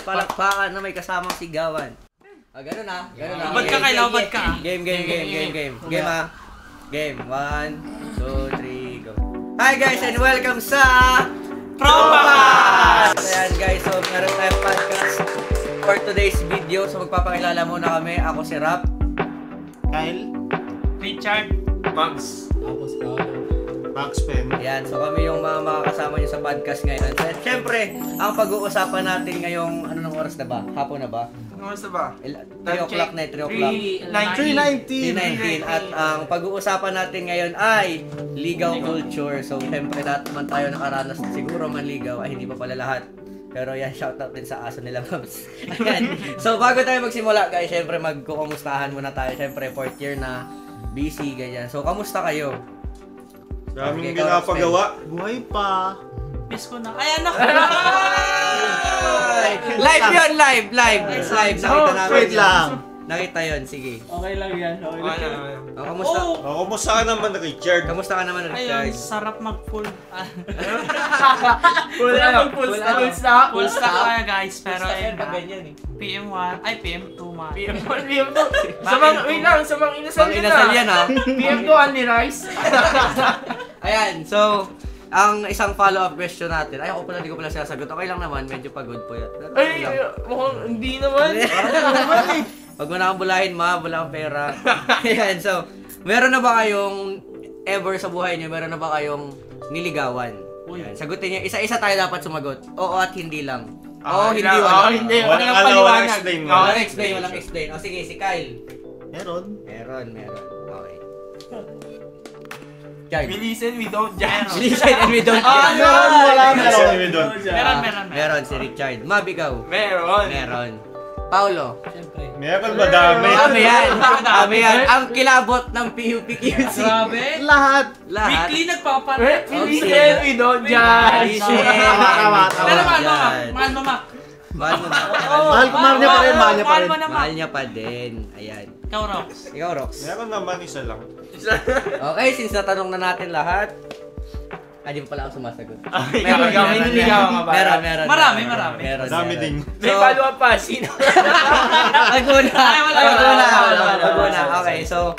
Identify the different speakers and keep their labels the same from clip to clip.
Speaker 1: palakpakan na may kasamang sigawan. Ganun na.
Speaker 2: Bad ka kay Law, bad ka.
Speaker 1: Game. Game ah. Game. 1, 2, 3, go. Hi guys and welcome sa
Speaker 2: Propakas!
Speaker 1: Ayan guys, so meron tayong podcast for today's video. So magpapakilala muna kami. Ako si Rap,
Speaker 3: Kyle,
Speaker 2: Richard, Max,
Speaker 3: Max Pen.
Speaker 1: ayan, so kami yung mga makakasama nyo sa podcast ngayon. So, syempre, ang pag-uusapan natin ngayong, anong oras na ba? Hapon na ba?
Speaker 2: ano sa ba?
Speaker 1: 3 o'clock na, 3 o'clock.
Speaker 3: 319.
Speaker 1: 3:19 at ang pag-uusapan natin ngayon ay ligaw culture. So, syempre lahat naman tayo nakaranas siguro manligaw ay hindi pa pala lahat. Pero yan, shoutout din sa aso nila, Mams. Ayan. So, bago tayo magsimula, guys, syempre magkukumustahan muna tayo. Syempre, 4th year na, busy, ganyan. So, kamusta kayo?
Speaker 3: Daming ginapagawa. Buhay pa.
Speaker 2: Miss ko na. Ay, anak!
Speaker 1: Live yun, live. Nakita namin
Speaker 3: Wait
Speaker 1: yun.
Speaker 3: lang.
Speaker 1: Nakita yun, sige.
Speaker 4: Okay lang yan. Okay lang.
Speaker 1: Kamusta?
Speaker 3: Kumusta ka naman, Richard?
Speaker 1: Kamusta ka naman,
Speaker 2: Ayun,
Speaker 1: Richard?
Speaker 2: sarap mag-full.
Speaker 4: Full stop.
Speaker 2: Full stock kaya guys, pero ayun na.
Speaker 1: ganyan eh.
Speaker 2: PM1, ay PM2 man.
Speaker 4: PM1, PM2. Wait lang, sa mga inasal
Speaker 1: Pang
Speaker 4: yun
Speaker 1: inasal yan ha.
Speaker 4: PM2, only rice.
Speaker 1: Ayan, so, ang isang follow-up question natin. Ay, ako pala, di ko pala sinasagot. Okay lang naman, medyo pagod po yan.
Speaker 4: Ay, mukhang hindi naman.
Speaker 1: Pag mo na akong bulahin, wala akong pera. Ayan, so, meron na ba kayong ever sa buhay niyo, meron na ba kayong niligawan? Ayan, sagutin niyo, isa-isa tayo dapat sumagot. Oo at hindi lang. Oo, hindi, wala.
Speaker 4: Hindi.
Speaker 3: Walang explain.
Speaker 1: Walang explain. O sige, si Kyle.
Speaker 3: Meron.
Speaker 1: Meron. Okay. Kyle.
Speaker 4: Bilisan, we don't judge.
Speaker 1: Listen and we don't Meron si Richard. Mab, ikaw. Meron. Paulo.
Speaker 4: Siyempre.
Speaker 3: Meron, madami.
Speaker 1: Dami yan. Ang kilabot ng PUPQC.
Speaker 4: Grabe.
Speaker 3: Lahat.
Speaker 2: Weekly nagpapalit.
Speaker 4: Bilisan, we don't judge.
Speaker 2: Pero mahal mo, Mac.
Speaker 1: Mahal niya pa rin. Ayan.
Speaker 2: Ikaw, Rox.
Speaker 1: Ikaw, Rox.
Speaker 3: Meron naman, isa lang.
Speaker 1: Okay, since natanong na natin lahat. Di pa pala ako sumasagot.
Speaker 4: Meron.
Speaker 1: Meron.
Speaker 2: Marami.
Speaker 3: Madami din.
Speaker 4: May follow-up pa. Sino?
Speaker 1: Wala. Okay, so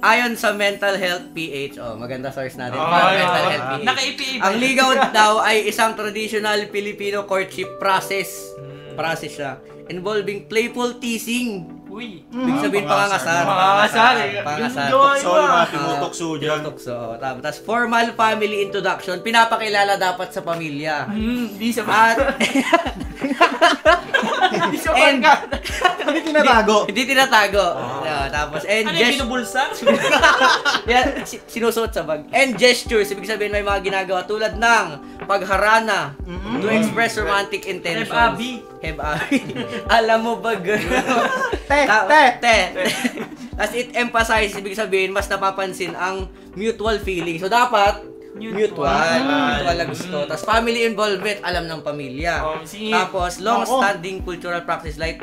Speaker 1: ayon sa Mental Health PH, maganda source natin. Mental Health PH.
Speaker 2: Naka-EPA.
Speaker 1: Ang ligaw daw ay isang traditional Filipino courtship process. Process siya involving playful teasing.
Speaker 2: Uy.
Speaker 1: Ibig sabihin pangangasar. Pangangasar.
Speaker 3: Tinutokso dyan.
Speaker 1: Tinutokso. Tapos formal family introduction, pinapakilala dapat sa pamilya.
Speaker 4: Hindi sa
Speaker 1: At
Speaker 3: Hindi tinatago.
Speaker 1: hindi tinatago. Tapos
Speaker 2: Ano yung binubulsa?
Speaker 1: yan, sinusuot sa bag. And gestures, ibig sabihin may mga ginagawa tulad ng pagharana to express romantic intentions. Heb-abi. Alam mo ba, girl? Te. Tapos it emphasizes, ibig sabihin, mas napapansin ang mutual feeling. So, dapat, mutual na gusto. Tapos, family involvement, alam ng pamilya. Tapos, long-standing cultural practice like,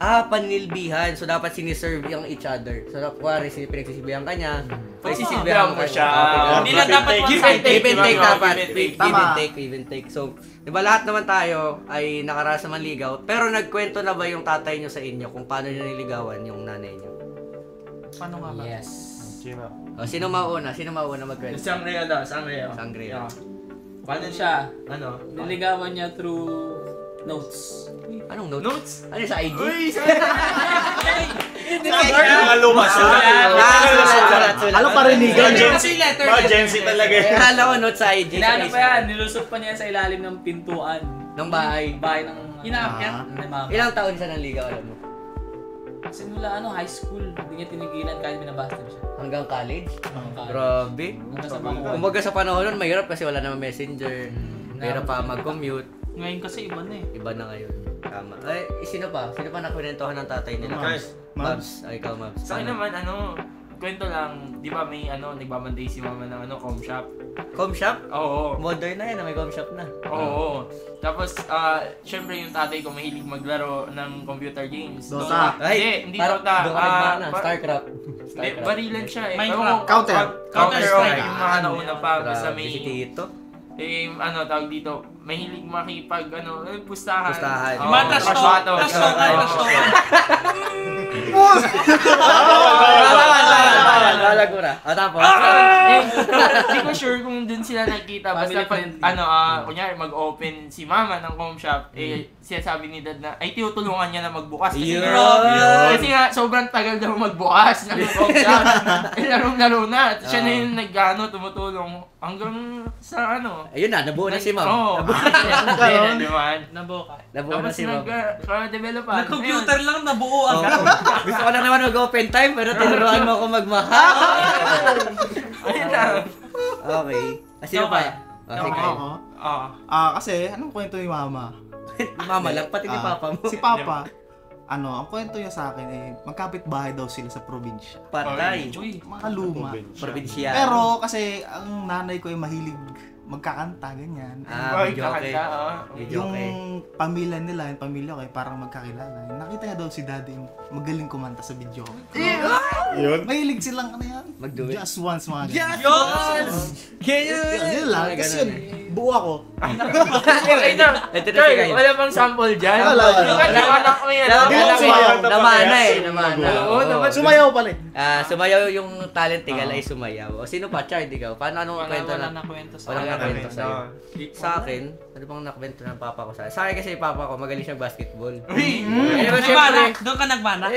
Speaker 1: panilbihan. So, dapat siniserve yung each other. So, kuwari, pinagsisibihan ka niya, pagsisibihan
Speaker 4: mo siya.
Speaker 2: Hindi lang dapat
Speaker 1: give and take dapat.
Speaker 3: Tama.
Speaker 1: Give and take. So, di ba lahat naman tayo ay nakaranas sa manligaw, pero nagkwento na ba yung tatay nyo sa inyo kung paano nyo niligawan yung nanay nyo?
Speaker 2: Paano nga ba?
Speaker 4: Yes.
Speaker 1: Sino mauna magkwento?
Speaker 4: Sangria.
Speaker 1: Sangria.
Speaker 4: Paano siya? Niligawan niya through notes.
Speaker 1: Anong notes? Ano sa IG?
Speaker 3: Mga lumas. Ano parinigan? Emergency talaga yan.
Speaker 1: Akala ko notes sa IG.
Speaker 4: Inaano pa yan? Nilusot pa niya sa ilalim ng pintuan.
Speaker 1: Ng bahay.
Speaker 4: Bahay ng...
Speaker 2: Inaakyat?
Speaker 4: ng mama.
Speaker 1: Ilang taon siya nanligaw, alam mo?
Speaker 4: Simula high school. Hindi niya tinigilan kahit binabasta siya.
Speaker 1: Hanggang college?
Speaker 4: College.
Speaker 1: Grabe.
Speaker 4: Hanggang sa panahon.
Speaker 1: Kumbaga sa panahon nun, mahirap kasi wala naman messenger. Mahirap pa mag-commute.
Speaker 2: Ngayon kasi iba na eh.
Speaker 1: Iba na ngayon. Tama. Ay, sino pa? Sino pa nakwentuhan ng tatay nila? Mabs. Ay, ikaw, Mabs.
Speaker 5: Sa akin naman, kwento lang, di ba may nagbabantay si mama ng com shop?
Speaker 1: Com shop?
Speaker 5: Oo.
Speaker 1: Modern na yan, may com shop na.
Speaker 5: Oo. Tapos, syempre yung tatay ko mahilig maglaro ng computer games.
Speaker 3: Dota.
Speaker 1: Ay,
Speaker 5: hindi
Speaker 1: parang
Speaker 5: Dota.
Speaker 1: doon ka nagmana. Starcraft.
Speaker 5: Hindi, barilan siya eh.
Speaker 2: Minecraft.
Speaker 3: Counter.
Speaker 5: Counter
Speaker 1: Strike.
Speaker 5: Strike. Yung mga nauna pa. Basta may...
Speaker 1: Si Tito.
Speaker 5: tawag dito, mahilig makipag, pustahan.
Speaker 1: Pustahan.
Speaker 5: Oo,
Speaker 2: Matas to.
Speaker 5: bato.
Speaker 1: Lalagura. O tapos?
Speaker 5: Hindi ko sure kung dun sila nagkita. Basta pag, kunyari mag-open si mama ng home shop, sinasabi ni dad na, ay tinutulungan niya na magbukas. Kasi nga, sobrang tagal daw magbukas ng home shop. Larong-laro na. Siya na yung tumutulong. Hanggang sa
Speaker 1: Ayun na, nabuo na si ma'am.
Speaker 5: Oo.
Speaker 2: Nabuo ka.
Speaker 1: Nabuo na
Speaker 5: Tapos
Speaker 1: si ma'am.
Speaker 5: nag-develop pa.
Speaker 2: Nag-computer lang, nabuo
Speaker 1: Oo.
Speaker 2: agad.
Speaker 1: Gusto ko lang naman mag-open time, pero tinuruan mo ako magmahal.
Speaker 5: Ayun na.
Speaker 1: Okay. Sino pa? Si Kyle.
Speaker 5: Oo.
Speaker 3: Kasi, anong kwento ni Mama?
Speaker 1: Mama lang, pati ni Papa mo.
Speaker 3: Si Papa, ang kwento niya sa akin magkapit-bahay daw sila sa probinsya.
Speaker 1: Patay.
Speaker 2: Uy.
Speaker 3: Mga luma.
Speaker 1: Probinsya.
Speaker 3: Pero kasi, ang nanay ko ay mahilig magkakanta, ganyan.
Speaker 1: Video okay. Video
Speaker 3: Yung
Speaker 1: okay.
Speaker 3: pamilya nila, yung pamilya ko ay parang magkakilala. Nakita niya daw si daddy magaling kumanta sa video.
Speaker 6: Yun.
Speaker 3: Mahilig silang
Speaker 1: Mag-do it.
Speaker 3: just once mga ganyan.
Speaker 1: Ganyan!
Speaker 3: Yun lang. Kasi yun, buo ako.
Speaker 1: Ito na si Kyle.
Speaker 5: Wala pang sample dyan.
Speaker 3: Wala.
Speaker 5: Yung anak ko yan.
Speaker 1: Namana eh.
Speaker 5: Oo, dapat.
Speaker 3: Sumayaw pala eh.
Speaker 1: Sumayaw yung talent tigal ay sumayaw. O sino pa? Chard, ikaw? Paano anong kwento
Speaker 2: Wala
Speaker 1: na?
Speaker 2: na kwento sa
Speaker 1: Wala
Speaker 2: akin.
Speaker 1: na kwento sa'yo. Sa akin, ano bang nakwento ng papa ko sa akin? Sa akin kasi yung papa ko, magaling siyang basketball. Eh,
Speaker 2: Nagbana?
Speaker 1: syempre,
Speaker 2: Doon ka nagbana?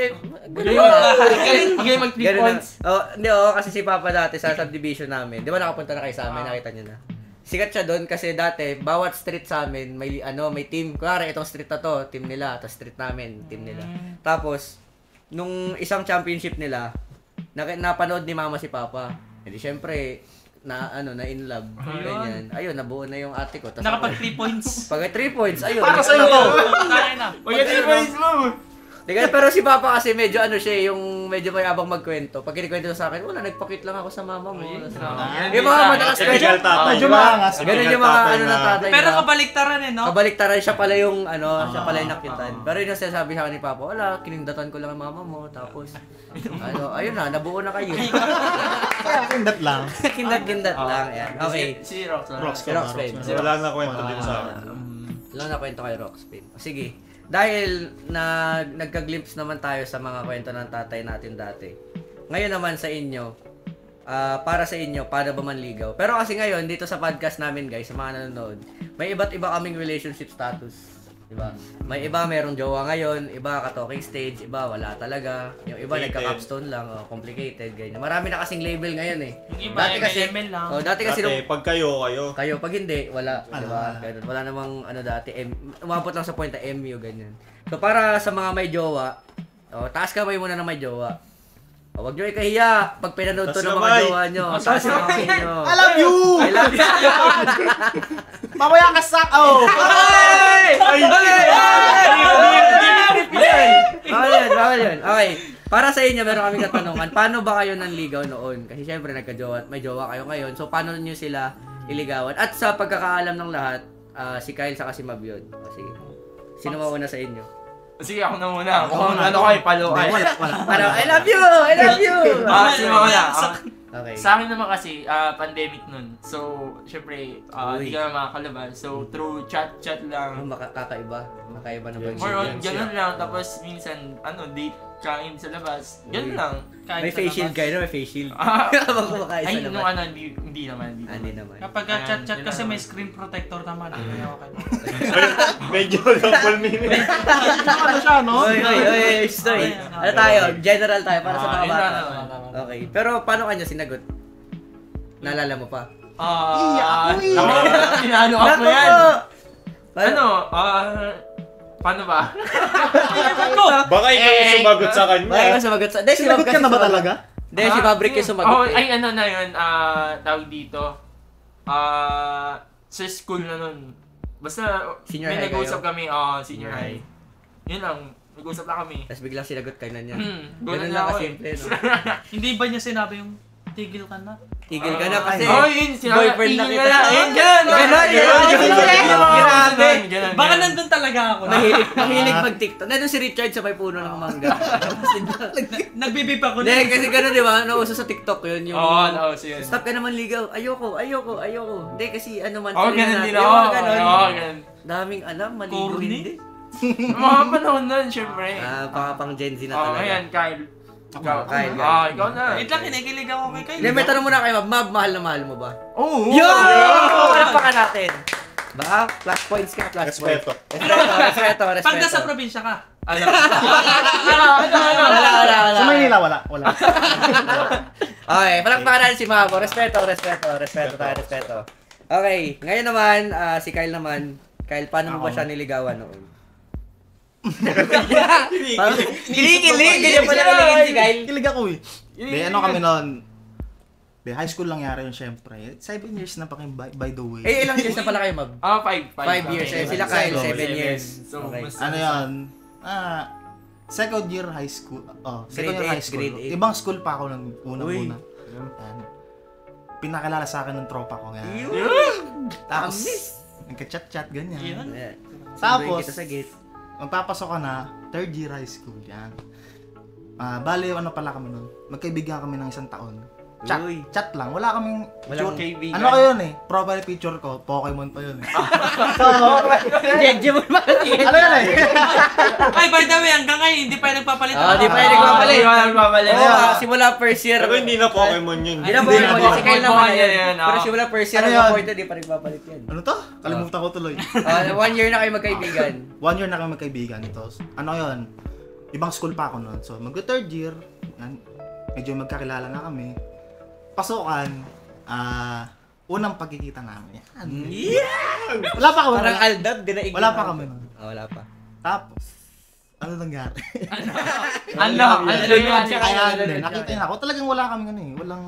Speaker 5: Magaling mag 3
Speaker 1: ganun na.
Speaker 5: points.
Speaker 1: Hindi, kasi si papa dati sa subdivision namin, di ba nakapunta na kayo sa amin, nakita niyo na. Sikat siya doon kasi dati, bawat street sa amin, may team. Kunwari, itong street na to, team nila. Tapos street namin, team nila. Tapos, nung isang championship nila, napanood ni mama si papa. Hindi, syempre, na in love. Ganyan. Ayun, nabuo na yung ate ko. Tas
Speaker 2: Nakapag 3 points.
Speaker 1: pag 3 points, ayun.
Speaker 3: Para sa'yo to!
Speaker 2: Kaya na.
Speaker 5: Magaling points mo.
Speaker 1: Teka, pero si Papa kasi medyo yung medyo may abang magkwento. Pag kinikwento sa akin, wala, nagpakit lang ako sa mama mo. Yung mga madalas kwento.
Speaker 6: Typical tatay.
Speaker 3: Medyo maangas.
Speaker 1: Ganun yung mga ng tatay
Speaker 2: Pero
Speaker 1: na.
Speaker 2: kabaliktaran eh, no?
Speaker 1: Kabaliktaran siya pala yung siya pala yung nakitan. Pero yun yung sinasabi sa akin ni Papa, wala, kinindatan ko lang ang mama mo. Tapos, ayun na, nabuo na kayo.
Speaker 3: Kindat lang.
Speaker 1: Kindat lang. Yan. Okay.
Speaker 5: Si Rox.
Speaker 1: Si Roxpin.
Speaker 6: Wala na kwento din sa akin.
Speaker 1: Wala na kwento kay Roxpin. Sige. Dahil nagka-glimpse naman tayo sa mga kwento ng tatay natin dati. Ngayon naman sa inyo, para sa inyo, para ba manligaw? Pero kasi ngayon, dito sa podcast namin guys, sa mga nanonood, may iba't iba kaming relationship status. Diba? May iba merong jowa ngayon, iba ka-talking stage, iba wala talaga. Yung iba nagka-capstone lang, complicated, ganyan. Marami na kasing label ngayon eh.
Speaker 2: Yung iba, ML lang.
Speaker 1: Dati kasi
Speaker 6: Dati, pag kayo,
Speaker 1: kayo, pag hindi, wala. Diba? Ganun. Wala namang dati, umabot lang sa point na MU, ganyan. So, para sa mga may jowa, taas kamay muna ng may jowa. Huwag nyo ikahiya pag pinanood to ng mga jowa nyo. Taas kamay nyo.
Speaker 3: I love you!
Speaker 1: I love you!
Speaker 3: Mamaya ka sak! Oh!
Speaker 1: Bawal yun. Okay. Para sa inyo, meron kaming katanungan. Paano ba kayo nanligaw noon? Kasi syempre, nagka-jowa at may jowa kayo ngayon. So, paano nyo sila iligawan? At sa pagkakaalam ng lahat, si Kyle saka si Mab yun. Sige. Sino mauna sa inyo?
Speaker 5: Sige, ako na muna. Kung ano kayo, palo kayo.
Speaker 1: Para, I love you! I love you!
Speaker 5: Sino muna?
Speaker 1: Okay.
Speaker 5: Sa akin naman kasi, pandemic nun. So, syempre,
Speaker 1: Uy.
Speaker 5: hindi ka na makakalabas. So, through chat lang.
Speaker 1: Kakaiba. Kakaiba na ba?
Speaker 5: More on, ganun lang. Tapos, minsan, date, kain sa labas. Ganun
Speaker 1: Uy.
Speaker 5: lang.
Speaker 2: Kahit
Speaker 1: May
Speaker 2: sa
Speaker 1: face shield
Speaker 2: labas.
Speaker 1: kayo, may face shield.
Speaker 5: Ah,
Speaker 1: Habang kumakain
Speaker 5: Ay,
Speaker 1: sa
Speaker 5: nung
Speaker 1: labas.
Speaker 5: hindi naman.
Speaker 1: Hindi naman.
Speaker 2: Kapag chat-chat kasi may screen protector naman. Kaya okay.
Speaker 6: medyo double meaning.
Speaker 3: Ano siya, no?
Speaker 1: Oy, stoy. Ano tayo? General tayo para sa mga
Speaker 5: yun
Speaker 1: bata.
Speaker 5: lang.
Speaker 1: Okay. Pero paano kanya sinagot? Naalala mo pa?
Speaker 5: Pinano ako yan. Paano ba?
Speaker 6: Baka ikaw yung sumagot sa kanya.
Speaker 1: Bakit ka sumagot sa... Hindi, si
Speaker 3: Sinagot
Speaker 1: Mab
Speaker 3: ka na ba
Speaker 1: sumagot.
Speaker 3: talaga?
Speaker 1: Hindi, si Fabric yung sumagot eh.
Speaker 5: Ay, na yun. Tawag dito. Sa school na nun. Basta,
Speaker 1: Senior
Speaker 5: may
Speaker 1: high
Speaker 5: nag-usap
Speaker 1: kayo?
Speaker 5: kami. Senior high. Yun lang. Nag-usap lang kami.
Speaker 1: Tapos biglang sinagot kayo na niya.
Speaker 5: Ganun
Speaker 1: Ganun
Speaker 5: na
Speaker 1: lang
Speaker 5: ako
Speaker 1: kasimple, no?
Speaker 2: Hindi ba niya sinabi yung tigil ka na?
Speaker 1: Tigil ka na kasi.
Speaker 5: Oh, yun.
Speaker 1: Boyfriend na kita.
Speaker 2: Grabe.
Speaker 5: Ganon.
Speaker 2: Baka nandun talaga ako.
Speaker 1: Mahilig mag-TikTok. Nandun si Richard sa may puno ng mangga.
Speaker 2: Nagbibip ako.
Speaker 1: Hindi, kasi gano'n di ba? Nauso sa TikTok yun. Yung,
Speaker 5: Oo, nauso yun.
Speaker 1: Stop ka naman ligaw. Ayoko. Hindi, kasi ano man.
Speaker 5: Oo, ganun din ako.
Speaker 1: Yung mga ganon.
Speaker 5: Oo, ganun.
Speaker 1: Daming alam, maligo
Speaker 2: Corny.
Speaker 1: hindi.
Speaker 5: Mga panahon nun, syempre.
Speaker 1: Pang Gen Z na
Speaker 5: Oo,
Speaker 1: talaga.
Speaker 5: ayan, Kyle. Ikaw.
Speaker 1: Kyle.
Speaker 5: Ikaw na.
Speaker 2: Wait lang, kinikilig ako kay Kyle.
Speaker 1: Hindi, may tanong muna kayo, Mab, mahal na mahal mo ba?
Speaker 5: Oo.
Speaker 1: Yo! Ano pa ka natin? Ba? Plus points ka, plus points.
Speaker 6: Respeto.
Speaker 1: Respeto.
Speaker 2: Pag nasa probinsya ka.
Speaker 1: Wala.
Speaker 3: Sa Maynila, wala.
Speaker 1: Okay, palakpakan natin si Mabo. Respeto tayo. Okay, ngayon naman, si Kyle naman. Kyle, paano mo ba siya niligawan noon? Kinikilig! Ganyan pala kiligin si Kyle.
Speaker 3: Kilig ako eh. Di, ano kami noon? Di, high school lang yari yun syempre. 7 years na pa kayo, by the way.
Speaker 1: Eh, ilang years na pala kayo, Mab?
Speaker 5: 5
Speaker 1: 5 years. Eh, sila Kyle, 7 years.
Speaker 5: So,
Speaker 1: Okay.
Speaker 5: mas...
Speaker 3: Ano yun? Second year high school. Second year
Speaker 1: Grade
Speaker 3: high school.
Speaker 1: eight, grade eight.
Speaker 3: Ibang school pa ako nung
Speaker 1: Uy.
Speaker 3: unang-una. Yan. Pinakilala sa akin ng tropa ko. Yan. Tapos, nagka-chat-chat, ganyan.
Speaker 2: Yun.
Speaker 1: Yeah.
Speaker 3: Tapos,
Speaker 1: Sunduin kita sa gate.
Speaker 3: magpapasok ka na, third year high school. Yan. Bali, ano pala kami nun? Magkaibigan kami ng isang taon. Chat.
Speaker 1: Uy.
Speaker 3: Chat lang. Wala kaming
Speaker 1: Walang
Speaker 5: kaibigan.
Speaker 3: Ano ko yun eh? Profile picture ko. Pokemon pa yun eh.
Speaker 1: Jejje mo naman.
Speaker 3: Ano yun eh?
Speaker 2: Ay, by the way, hanggang ngayon, hindi pa nagpapalit.
Speaker 1: Di pa yung nagpapalit.
Speaker 5: Hindi pa nagpapalit.
Speaker 1: Oo, simula first year.
Speaker 6: Pero hindi na Pokemon yun.
Speaker 1: Hindi na
Speaker 3: Hindi na
Speaker 1: Pokemon. Si Kyle naman
Speaker 5: Pokemon
Speaker 1: yan.
Speaker 5: yan,
Speaker 1: Pero
Speaker 5: oo.
Speaker 1: simula first year
Speaker 3: Ano
Speaker 1: hanggang
Speaker 3: yun?
Speaker 1: fourth year, di pa nagpapalit yan.
Speaker 3: Ano to? Kalimutan ko tuloy.
Speaker 1: 1 year na kayo magkaibigan.
Speaker 3: 1 year na kami magkaibigan. Tapos, ano yun? Ibang school pa ako nun. So, mag-third year, yan, medyo magkakilala na kami. Pasukan, unang pagkikita namin. Yan.
Speaker 1: Yeah!
Speaker 3: Wala pa kami.
Speaker 1: Parang Aldab, dinaig.
Speaker 3: Wala pa kami nun.
Speaker 1: Wala pa.
Speaker 3: Tapos, ano nangyari?
Speaker 5: Ano?
Speaker 3: Nakita niya ako. Talagang wala kami ano eh. Walang,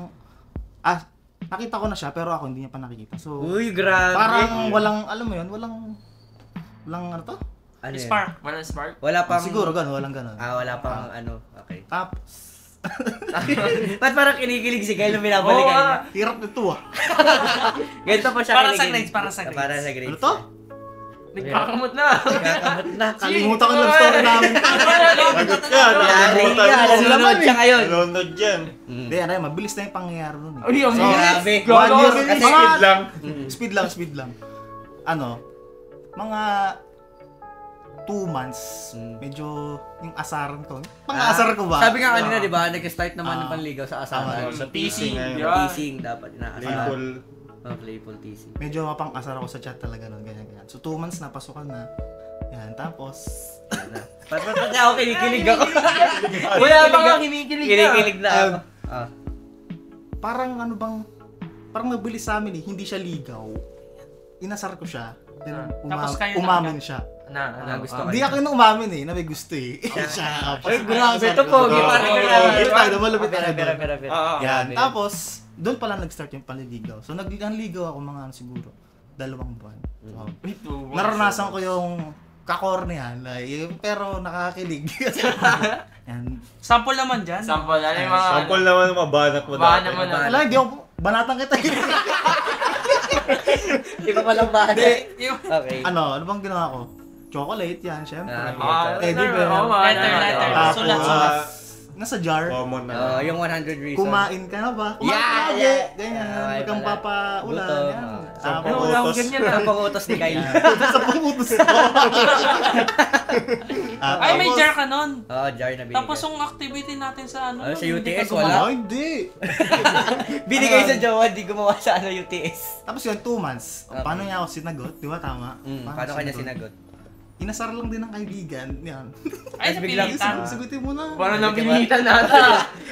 Speaker 3: nakita ko na siya pero ako hindi niya pa nakikita. So,
Speaker 1: Uy, grabe.
Speaker 3: parang walang, alam mo yun, walang ano to?
Speaker 1: Ano yan?
Speaker 2: Spark.
Speaker 5: Walang spark?
Speaker 1: Wala pang...
Speaker 3: Siguro gano'n, walang gano'n.
Speaker 1: Wala pang ano. Okay.
Speaker 3: Tapos,
Speaker 1: Ba't parang kinikilig si Kyle nung binabalikan niya?
Speaker 3: hirap nito
Speaker 1: Ganito pa siya
Speaker 2: Para sa
Speaker 1: kiligin.
Speaker 2: grades, para sa grades.
Speaker 1: Para sa grades.
Speaker 3: Ano to?
Speaker 5: Nagkakamot na.
Speaker 1: Nakakamot na.
Speaker 3: Kalimutan ko ng story namin.
Speaker 6: Lagot ka.
Speaker 1: Yari
Speaker 6: Nakalimutan
Speaker 1: ka.
Speaker 6: mo.
Speaker 1: Nanonood siya ngayon.
Speaker 6: Nanonood yan.
Speaker 3: Hindi, ano yun, mabilis na yung pangyayari nun eh.
Speaker 5: Ay, ang
Speaker 3: So,
Speaker 1: Grabe.
Speaker 3: 1 year,
Speaker 6: Kasi
Speaker 3: mga,
Speaker 6: speed lang.
Speaker 3: speed lang. Ano, mga 2 months, medyo yung asaran ko. Pang-asar ko ba?
Speaker 1: Sabi nga kanina, di ba, nag-start naman ng panligaw sa asaran.
Speaker 6: Sa teasing.
Speaker 1: Teasing dapat inaasaran.
Speaker 6: Playful.
Speaker 1: Playful teasing.
Speaker 3: Medyo mapang-asar ako sa chat talaga nun, ganyan. So 2 months napasukan na. Yan, tapos,
Speaker 1: Ba't niya ako kinikilig ako?
Speaker 5: Wala pa nga kinikilig na.
Speaker 1: Kinikilig na ako.
Speaker 3: parang ano bang, parang mabilis sa amin eh, hindi siya ligaw. Inasar ko siya, then
Speaker 2: Tapos kayo
Speaker 3: umamin siya.
Speaker 1: Gusto ka
Speaker 3: Hindi
Speaker 1: niya.
Speaker 3: ako yung umamin eh, na may gusto eh. Siya.
Speaker 1: Ay, grabe to po.
Speaker 3: Malupit tayo, malupit tayo.
Speaker 1: Pera.
Speaker 3: Yan, tapos, doon pala nag-start yung panliligaw. So, nagligaw ako mga ano siguro, 2 buwan. So, naranasan ko yung kakornehan, pero nakakakilig. Yan.
Speaker 2: Sample naman dyan.
Speaker 5: Sample, ano yung mga...
Speaker 6: Sample naman ng mabanat mo
Speaker 5: Banat mo na.
Speaker 3: Wala, hindi ako, banatan kita.
Speaker 1: Di ba walang bahan?
Speaker 3: Hindi.
Speaker 1: Okay.
Speaker 3: Ano bang ginawa ko? Chocolate yan, syempre.
Speaker 1: Okay.
Speaker 3: Di ba?
Speaker 2: Letter.
Speaker 3: Tapos,
Speaker 2: Sulat.
Speaker 3: nasa jar.
Speaker 6: Common na.
Speaker 1: Yung 100 reasons.
Speaker 3: Kumain ka na ba? Kumain ka
Speaker 1: Yeah,
Speaker 3: lagi.
Speaker 1: yeah.
Speaker 3: Ganyan,
Speaker 1: Okay
Speaker 3: huwag kang
Speaker 1: pala.
Speaker 3: papaulan.
Speaker 1: Gutom,
Speaker 3: Yan.
Speaker 6: Sampung
Speaker 3: Tapos,
Speaker 5: Wala akong
Speaker 6: utos.
Speaker 5: ganyan
Speaker 1: Ano
Speaker 5: ah.
Speaker 1: pang utos ni Kyle?
Speaker 3: sa pangutos ko.
Speaker 2: Ay, may jar ka nun.
Speaker 1: Oo, jar na binigay.
Speaker 2: Tapos yung activity natin sa ano.
Speaker 1: Sa
Speaker 2: hindi
Speaker 1: UTS,
Speaker 2: ka
Speaker 1: wala.
Speaker 3: Ah, hindi.
Speaker 1: Binigay sa jowa, di gumawa sa UTS.
Speaker 3: Tapos yun, 2 months.
Speaker 1: Okay.
Speaker 3: Paano niya ako sinagot? Di ba tama?
Speaker 1: Paano kanya sinagot?
Speaker 3: Inasar lang din ng kaibigan. Yan.
Speaker 2: Ay,
Speaker 1: biglang-
Speaker 2: napilitan.
Speaker 3: Sagutin mo na.
Speaker 5: Parang napilitan natin.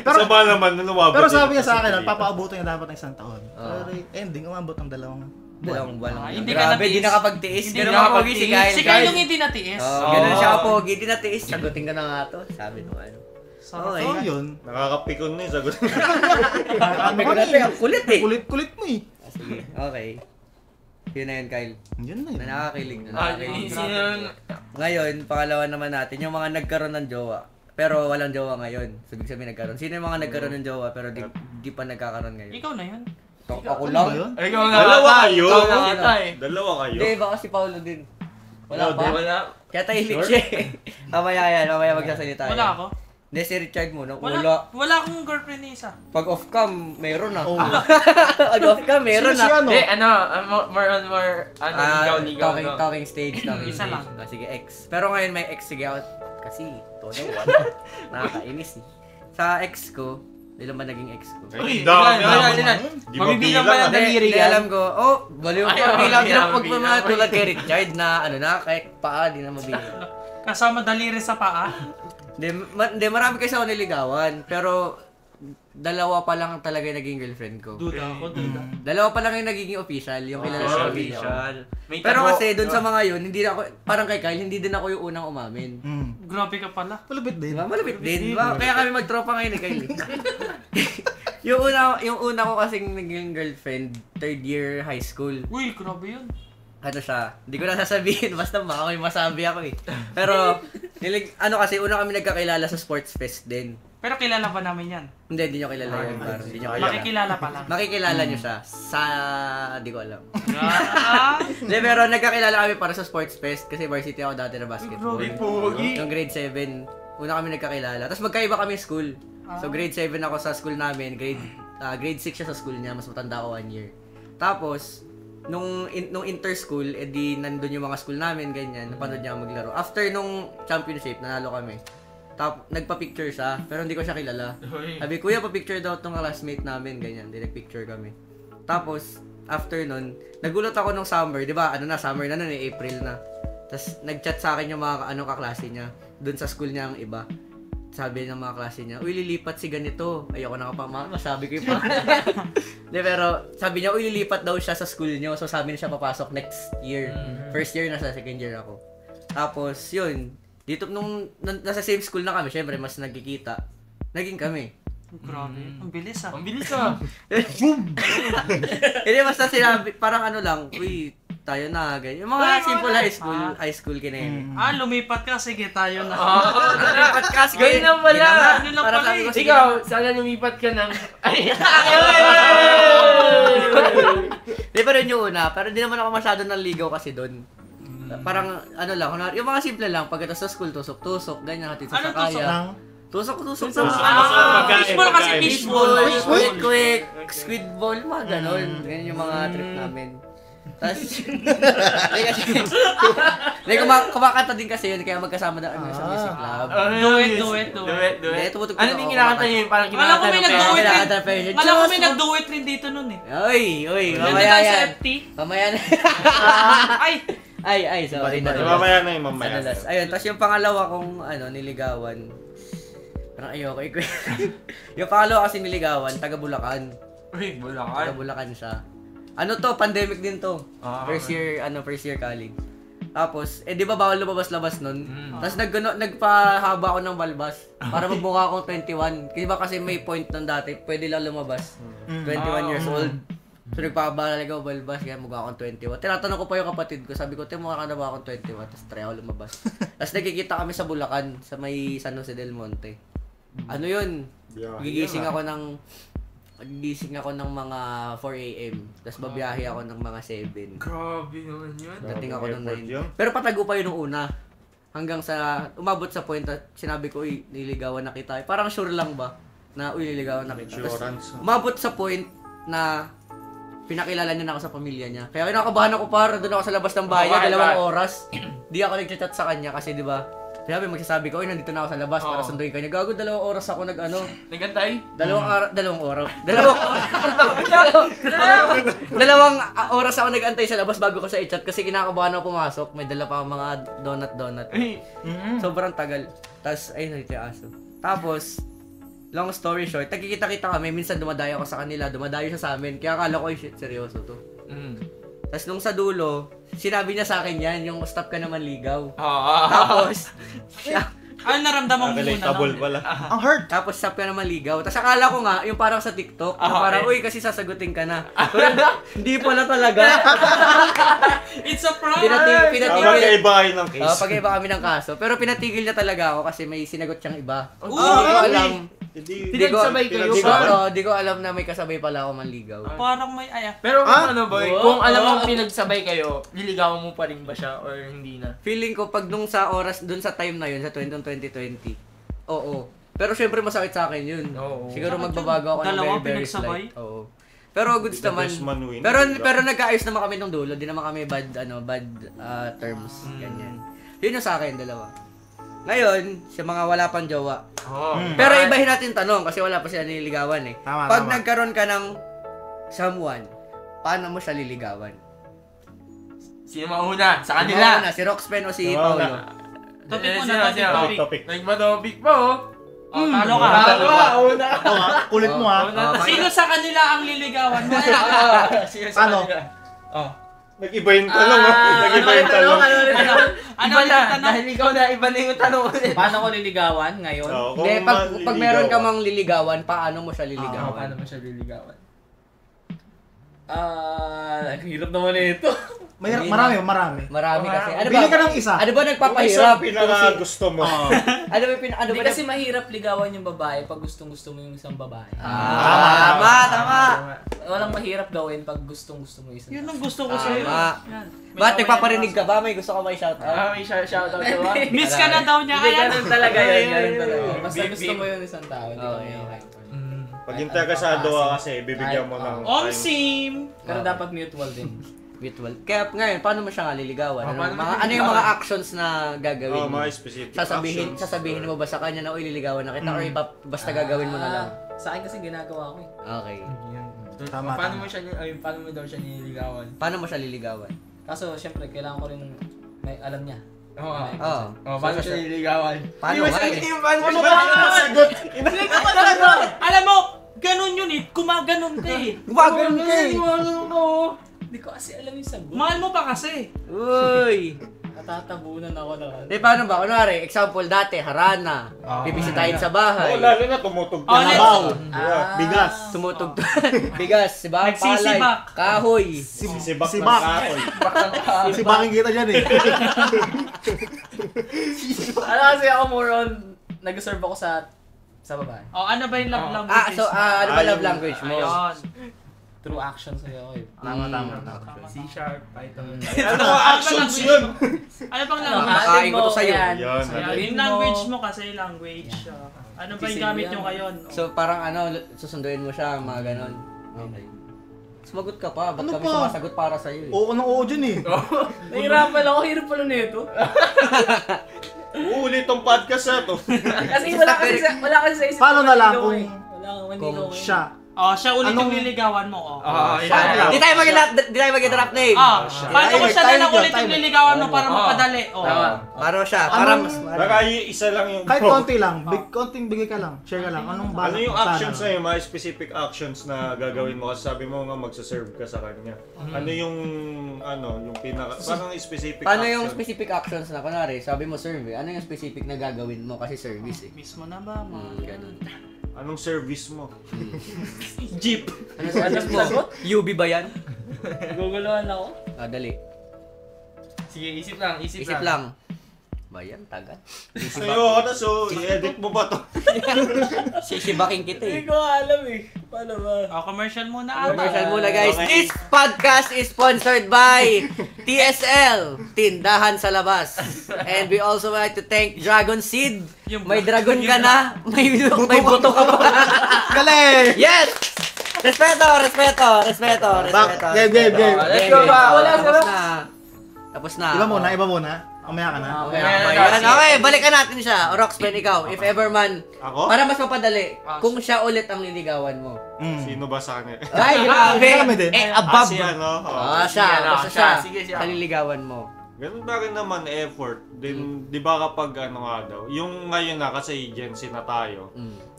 Speaker 6: Sa ba naman, lumabot
Speaker 3: Pero
Speaker 6: din
Speaker 3: sabi niya
Speaker 6: kasi
Speaker 3: sa akin,
Speaker 6: dito.
Speaker 3: papaabutin niya dapat ng 1 taon.
Speaker 1: Oo.
Speaker 3: Pero ending, umabot ng 2 buwan.
Speaker 1: Dalawang buwan lang.
Speaker 2: Hindi ka
Speaker 1: Grabe,
Speaker 2: natiis.
Speaker 1: di nakapagtiis.
Speaker 2: Hindi
Speaker 1: Ganun
Speaker 5: ka
Speaker 1: ako pogi si Kyle.
Speaker 2: Si Kyle yung hindi natiis.
Speaker 1: Ganun siya pogi, di natiis. Sagutin ka na nga to. Sabi nung ano. Okay.
Speaker 3: So yun.
Speaker 6: Nakakapikon na yung sagot.
Speaker 1: Sabi ko natin, ang kulit eh.
Speaker 3: Kulit-kulit mo eh.
Speaker 1: Sige, okay. Yun na yun, Kyle.
Speaker 3: Yan na yun.
Speaker 1: Na nakakakilig na.
Speaker 5: Ah,
Speaker 1: Nakakakilig.
Speaker 5: sino-
Speaker 1: Ngayon, pangalawa naman natin, yung mga nagkaroon ng jowa. Pero walang jowa ngayon. So, ibig sabihin nagkaroon. Sino yung mga nagkaroon ng jowa pero di pa nagkakaroon ngayon?
Speaker 2: Ikaw na yun.
Speaker 1: Ako
Speaker 3: Ano
Speaker 1: lang.
Speaker 3: ba yun?
Speaker 5: Ikaw na
Speaker 6: Dalawa
Speaker 5: ata.
Speaker 6: kayo?
Speaker 5: Ikaw na ata eh.
Speaker 6: Dalawa kayo?
Speaker 1: Hindi, baka si Paolo din. Wala pa.
Speaker 5: Wala.
Speaker 1: Kaya tahimik siya eh. Mamaya yan, mamaya magsasalita yan.
Speaker 2: Wala ako.
Speaker 1: Hindi, si Richard muna. Wala.
Speaker 2: Wala akong girlfriend ni isa.
Speaker 1: Pag off-cam, meron na.
Speaker 3: Oh.
Speaker 1: Pag off-cam, meron
Speaker 3: Si
Speaker 1: na.
Speaker 3: ano?
Speaker 5: Eh, more, ligaw-ligaw.
Speaker 1: Talking stage.
Speaker 2: Isa lang.
Speaker 1: Sige, ex. Pero ngayon may ex, sige out. Kasi, todo wala. Nakakainis eh. Sa ex ko, ilan ba naging ex ko?
Speaker 6: Ay,
Speaker 5: Uy,
Speaker 6: dami.
Speaker 5: ilan.
Speaker 6: Di
Speaker 5: Mabibilang
Speaker 6: mabilang
Speaker 5: pa
Speaker 6: ah.
Speaker 5: yan. Daliri
Speaker 1: Hindi,
Speaker 5: yan.
Speaker 1: alam ko. Oh, baliw
Speaker 5: Ay,
Speaker 1: ko. Bilang din
Speaker 5: mabilang,
Speaker 1: ako pag
Speaker 5: mabilang.
Speaker 1: tulad kay Richard na kaya paa, di na mabilang.
Speaker 2: Kasama daliri sa paa.
Speaker 1: Hindi, marami kasi ako niligawan. Pero, dalawa pa lang talaga yung naging girlfriend ko.
Speaker 2: Duda ako, duda.
Speaker 1: Dalawa pa lang yung nagiging official, yung kilala sa pamilya ko.
Speaker 5: May
Speaker 1: Pero
Speaker 5: tabo.
Speaker 1: kasi doon sa mga yun, hindi na ako, parang kay Kyle, hindi din ako yung unang umamin.
Speaker 2: Grabe ka pala.
Speaker 3: Malupit din.
Speaker 1: Diba? Malapit din. Diba? Kaya kami magtropa ngayon ni Kyle. yung una ko kasing naging girlfriend, third year high school.
Speaker 2: Uy, grabe yun.
Speaker 1: Ano siya, hindi ko na sasabihin, basta baka may masabi ako eh. Pero, kasi una kami nagkakilala sa sports fest din.
Speaker 2: Pero kilala ba namin yan?
Speaker 1: Hindi nyo kilala yun. Parang, hindi nyo kilala.
Speaker 2: Makikilala pa lang.
Speaker 1: Makikilala nyo siya sa, di ko alam.
Speaker 2: Ah,
Speaker 1: Hindi, pero nagkakilala kami para sa sports fest kasi varsity ako dati na basketball.
Speaker 2: Grabe,
Speaker 5: pogi.
Speaker 1: Yung grade 7, una kami nagkakilala. Tapos magkaiba kami school. So grade 7 ako sa school namin, grade 6 siya sa school niya, mas matanda ako 1 year. Tapos, nung inter-school, edi nandun yung mga school namin, ganyan, napanood niya ako maglaro. After nung championship, nanalo kami. Nagpa-picture siya, pero hindi ko siya kilala. Sabi, kuya, pa-picture daw tong classmate namin, ganyan. Di nag-picture kami. Tapos, after nun, nagulat ako nung summer, di ba? Summer na nun, April na. Tapos, nag-chat sa akin yung mga kaklase niya, dun sa school niya ang iba. Sabi ng mga klase niya, uy, lilipat si ganito. Ayoko na masabi ko yung Di, pero sabi niya, uy, lilipat daw siya sa school niyo. So, sabi niya siya papasok next year. First year na sa second year ako. Tapos, yun. Dito, nasa same school na kami, syempre, mas nagkikita. Naging kami.
Speaker 2: grabe. Ang bilis ah.
Speaker 5: Ang bilis ah.
Speaker 1: Hindi, basta sinabi, parang lang, uy, tayo na, ganyan. Yung mga simple high school kinayin.
Speaker 2: Lumipat ka. Sige, tayo na.
Speaker 1: Lumipat ka, sige.
Speaker 5: Ganyan lang pala.
Speaker 2: Ganyan lang
Speaker 1: Para
Speaker 2: pala
Speaker 1: sabi ko,
Speaker 2: eh.
Speaker 1: sige
Speaker 5: Ikaw,
Speaker 1: na.
Speaker 5: sana lumipat ka ng...
Speaker 1: Di ba rin yung una, pero di naman ako masyado naligaw kasi doon. Parang lang, yung mga simple lang, pagkatapos sa school, tusok-tusok, ganyan, hatid sa
Speaker 2: Ano
Speaker 1: sakaya.
Speaker 2: tusok?
Speaker 1: Tusok-tusok.
Speaker 2: Fishball kasi fishball.
Speaker 1: Quick, squid ball, mga ganon. Ganyan yung mga trip namin. Tapos, kumakanta din kasi yun, kaya magkasama na kami sa music club.
Speaker 2: Do it.
Speaker 1: Hindi, tumutugtog
Speaker 5: Ano
Speaker 1: ako,
Speaker 5: din kinakanta niyo? Parang
Speaker 2: Alam ko may
Speaker 5: kinakanta
Speaker 2: nag-do it
Speaker 1: Kinakanta pa
Speaker 2: rin.
Speaker 1: yun.
Speaker 2: Alam ko may nag-do it rin dito nun eh.
Speaker 1: Uy,
Speaker 2: Nandun
Speaker 1: mamaya
Speaker 2: tayo sa
Speaker 1: yan.
Speaker 2: FT.
Speaker 1: Mamaya na.
Speaker 2: Ay,
Speaker 1: sorry.
Speaker 6: Mamaya na yung mamaya.
Speaker 1: Madalas. Ayun, tapos yung pangalawa kong niligawan. Parang ayoko yung pangalawa kasi niligawan, taga Bulacan.
Speaker 5: Uy,
Speaker 1: Taga
Speaker 5: Bulacan.
Speaker 1: Bulacan siya. Pandemic din to. First year college. Tapos, di ba bawal lumabas-labas nun? Tapos nagpahaba ako ng balbas para magmukha akong 21. Kasi ba kasi may point nun dati, pwede lang lumabas. 21 years old. So nagpahaba talaga ako balbas, kaya mukha akong 21. Tinatanong ko pa yung kapatid ko, sabi ko, mukha ka na ba akong 21? Tapos try ako lumabas. Tapos nagkikita kami sa Bulacan, sa may San Jose del Monte. Ano yun? Gigising ako ng mga 4 AM. Tapos babiyahe ako ng mga 7.
Speaker 5: Grabe naman yun.
Speaker 1: Dating ako ng
Speaker 6: Effort
Speaker 1: 9.
Speaker 6: yun.
Speaker 1: Pero patago pa yun nung una. Hanggang sa, umabot sa point at sinabi ko, uy, nililigawan na kita. Parang sure lang ba na, uy, nililigawan na kita. Tapos
Speaker 6: Assurance.
Speaker 1: umabot sa point na pinakilala niya na ako sa pamilya niya. Kaya kinakabahan ako doon ako sa labas ng bahay niya, 2 oras. Di ako nag-chat sa kanya kasi di ba? Sabi, magsasabi ko, nandito na ako sa labas para sunduin kanya. Gago, 2 oras ako
Speaker 5: Nagantay?
Speaker 1: 2 oras. 2 oras ako nag-antay sa labas bago ko siya i-chat kasi kinakabahan ako pumasok. May dala pa akong mga donut. Sobrang tagal. Tapos, ayun, nandito yung aso. Tapos, long story short, nagkikita-kita kami. Minsan dumadayo ako sa kanila, dumadayo siya sa amin. Kaya akala ko, shit, seryoso to. Tapos nung sa dulo, sinabi niya sa akin yan, yung stop ka naman ligaw. Tapos,
Speaker 2: naramdaman mo muna
Speaker 6: Relatable
Speaker 2: nun.
Speaker 6: pala.
Speaker 3: Ang hurt.
Speaker 1: Tapos stop ka naman ligaw. Tapos akala ko nga, yung parang sa TikTok, na parang, uy, kasi sasagutin ka na. Pero hindi pala talaga.
Speaker 2: It's a prank!
Speaker 1: Pinatigil.
Speaker 6: Magkaibahin ng case.
Speaker 1: Pag-iba kami ng kaso. Pero pinatigil niya talaga ako kasi may sinagot siyang iba.
Speaker 2: Ooh!
Speaker 1: Hindi ko alam.
Speaker 5: Pinagsabay kayo
Speaker 1: Di ko alam na may kasabay pala ako manligaw.
Speaker 2: Parang may
Speaker 5: Pero ano boy, kung alam mong pinagsabay kayo, liligawan mo pa rin ba siya or hindi na?
Speaker 1: Feeling ko pag nung sa oras, dun sa time na yun, sa 2020, oo. Pero syempre masakit sa akin yun.
Speaker 5: Oo.
Speaker 1: Siguro magbabago ako ng
Speaker 2: Dalawa
Speaker 1: very, very
Speaker 2: pinagsabay?
Speaker 1: slight. Oo. Pero goods
Speaker 6: The
Speaker 1: naman.
Speaker 6: best man win.
Speaker 1: Pero nagkaayos naman kami nung dulo. Di naman kami bad terms. Ganyan. Yun yung sa akin, dalawa. Ngayon, sa mga wala pang jowa. Pero ibahin natin tanong kasi wala pa sila nililigawan eh.
Speaker 3: Tama,
Speaker 1: Pag
Speaker 3: tama.
Speaker 1: nagkaroon ka ng someone, paano mo siya liligawan?
Speaker 5: Sino mauna? Sa
Speaker 1: Sino
Speaker 5: kanila?
Speaker 1: mauna, si Roxpen o si
Speaker 6: Sino
Speaker 1: Paolo?
Speaker 6: mauna?
Speaker 2: Topic mo
Speaker 5: Sino,
Speaker 2: na,
Speaker 5: sino?
Speaker 2: topic.
Speaker 5: Nagmadobik pa oh.
Speaker 2: Talo ka.
Speaker 5: Talo ka, una.
Speaker 3: Ako ha, kulit mo ha.
Speaker 2: Sino sa kanila ang liligawan mo?
Speaker 5: Sino
Speaker 3: sa Ano?
Speaker 5: kanila? Oh.
Speaker 6: Nag-iba yung tanong. Nag-iba yung tanong.
Speaker 2: Ano
Speaker 5: Iba na,
Speaker 2: yung tanong?
Speaker 5: dahil ikaw na, iba na yung tanong ulit.
Speaker 4: Paano ko liligawan ngayon?
Speaker 6: Kung
Speaker 1: Hindi, pag meron ka
Speaker 6: maliligaw
Speaker 1: mang liligawan, paano mo siya liligawan?
Speaker 5: Paano mo siya liligawan?
Speaker 4: Ang hirap naman ito.
Speaker 3: Marami.
Speaker 1: Marami kasi. Ano ba?
Speaker 3: Pili ka ng isa.
Speaker 1: Ano ba
Speaker 6: Kung isa
Speaker 1: nagpapahirap?
Speaker 6: ang pinaka-gusto mo.
Speaker 1: Ano ba
Speaker 4: Hindi kasi mahirap ligawan yung babae pag gustong-gusto mo yung isang babae.
Speaker 1: Tama.
Speaker 4: Walang mahirap gawin pag gustong-gusto mo yung isang
Speaker 2: Yun ang gusto ko sa'yo.
Speaker 1: Tama.
Speaker 2: Yan.
Speaker 1: Ba't nagpaparinig ka ba? May gusto ka may shoutout?
Speaker 5: May shoutout ka ba?
Speaker 2: Miss ka na daw niya.
Speaker 4: Hindi,
Speaker 2: Kaya
Speaker 4: ganun talaga yun. Ganun talaga.
Speaker 5: Big,
Speaker 4: Basta
Speaker 5: big.
Speaker 4: gusto mo yung isang tao. Hindi ko
Speaker 1: Okay.
Speaker 4: mahirap.
Speaker 6: Pag interesado ka kasi, bibigyan mo ng
Speaker 2: On
Speaker 6: time.
Speaker 2: sim.
Speaker 4: Pero dapat mutual din.
Speaker 1: Mutual. Kaya ngayon, paano mo siya nga liligawan?
Speaker 5: Paano mo
Speaker 1: Ano yung mga actions na gagawin mo?
Speaker 6: Mga specific
Speaker 1: Sasabihin mo ba sa kanya na, uy, liligawan na kita? Or basta gagawin mo na lang?
Speaker 4: Sa akin kasi ginagawa ko eh.
Speaker 1: Okay.
Speaker 3: Tama,
Speaker 5: Paano
Speaker 3: tama.
Speaker 5: mo siya, paano mo daw siya nililigawan?
Speaker 1: Paano mo siya liligawan?
Speaker 4: Kaso, syempre, kailangan ko rin may alam niya.
Speaker 5: Oo.
Speaker 1: Oo.
Speaker 5: Paano siya nililigawan?
Speaker 1: Paano nga eh?
Speaker 5: Paano ba?
Speaker 2: Alam mo, ganun yun eh. Kumaganon ka eh.
Speaker 1: Gumagano ka eh!
Speaker 4: Hindi ko kasi alam yung sagot.
Speaker 2: Mahal mo pa kasi.
Speaker 1: Uy!
Speaker 4: Natatabunan ako na.
Speaker 1: Paano ba? Kunwari, example dati, harana. Bibisitahin sa bahay.
Speaker 6: Lalo na tumutog
Speaker 2: Oh, let's-
Speaker 3: Baw.
Speaker 4: Ah.
Speaker 3: Bigas.
Speaker 1: Tumutugtog. Bigas, diba? Palay.
Speaker 2: Nagsisibak.
Speaker 1: Kahoy.
Speaker 6: Sibak ng
Speaker 3: Sibak.
Speaker 6: kahoy.
Speaker 3: Si Baking kita dyan eh.
Speaker 4: Ano kasi ako more on, nag-serve ako sa babae.
Speaker 2: Oh, ano ba yung love language?
Speaker 1: Ano ba love language mo?
Speaker 2: Ayun.
Speaker 4: Through actions kasi ako eh.
Speaker 3: Tama.
Speaker 5: C#, Python.
Speaker 6: Ano mga actions yun?
Speaker 2: Ano bang
Speaker 4: Ano,
Speaker 2: language?
Speaker 1: Makain ko to sa'yo.
Speaker 6: Yan.
Speaker 2: Yung language mo kasi language. Ano ba yung gamit nyo ngayon?
Speaker 1: So parang susunduin mo siya, mga ganon. Okay. Sumagot ka pa, ba't
Speaker 3: Ano
Speaker 1: kami
Speaker 3: pa?
Speaker 1: sumasagot para sa'yo eh?
Speaker 3: Oo ng oo dyan eh.
Speaker 4: Nahirapan ako, hirap pala nito.
Speaker 6: Uulit tong podcast na to.
Speaker 4: Kasi wala kasi sa isip.
Speaker 3: Paano
Speaker 4: ko
Speaker 3: na lang
Speaker 4: manligaw
Speaker 3: kung-
Speaker 4: eh. Wala kang manligaw eh.
Speaker 3: Siya.
Speaker 2: Oh, siya ulit yung
Speaker 3: Anong-
Speaker 2: liligawan mo.
Speaker 3: Siya.
Speaker 1: Di tayo mag-drop name.
Speaker 2: Paano ko siya na lang
Speaker 3: Tayo
Speaker 2: ulit
Speaker 3: yun.
Speaker 2: yung liligawan mo para mapadali? Oh.
Speaker 1: Paano siya? Para
Speaker 3: Anong-
Speaker 1: mas...
Speaker 6: Baka yung isa lang yung...
Speaker 3: Kahit konti lang. Konting bigay ka lang. Share ka lang. Anong
Speaker 6: Ano yung
Speaker 3: sana?
Speaker 6: actions na yun? Mga specific actions na gagawin mo? Kasi sabi mo nga magsaserve ka sa kanya. Ano yung pinaka... Parang specific
Speaker 1: Paano
Speaker 6: action?
Speaker 1: yung specific actions na, kunwari, sabi mo serve, ano yung specific na gagawin mo kasi service eh?
Speaker 2: Miss mo na ba?
Speaker 1: Ganun.
Speaker 6: Anong service mo?
Speaker 2: Jeep.
Speaker 1: Ano service mo? UB ba yan?
Speaker 4: Guguluhan ako.
Speaker 1: Dali.
Speaker 5: Sige, isip lang.
Speaker 1: Isip lang. Ba yan? Tagal.
Speaker 6: Sa'yo, so i-edit mo ba to?
Speaker 1: Sisibaking kita eh.
Speaker 4: Hindi ko alam eh. Paano ba?
Speaker 2: Oh, commercial muna ata.
Speaker 1: Commercial muna guys.
Speaker 6: Okay.
Speaker 1: This podcast is sponsored by TSL, Tindahan sa Labas. And we also like to thank Dragon Seed. May dragon ka na, may buto ka pa.
Speaker 3: Galing!
Speaker 1: Yes! Respeto.
Speaker 3: Game.
Speaker 5: Let's go ba?
Speaker 1: Tapos na.
Speaker 3: Iba muna. Umaya ka na.
Speaker 1: Okay, balikan natin siya. Roxben, ikaw. If ever man,
Speaker 6: Ako?
Speaker 1: para mas mapadali, kung siya ulit ang liligawan mo.
Speaker 6: Sino ba sa kanya?
Speaker 1: Ay, grabe!
Speaker 3: Kami din.
Speaker 1: Above.
Speaker 6: Si ano?
Speaker 1: Siya. Basta siya.
Speaker 5: Sige, siya.
Speaker 1: Sa liligawan mo.
Speaker 6: Ganun pa rin naman effort. Din, di ba kapag nga daw, yung ngayon na kasi Gen Z na tayo,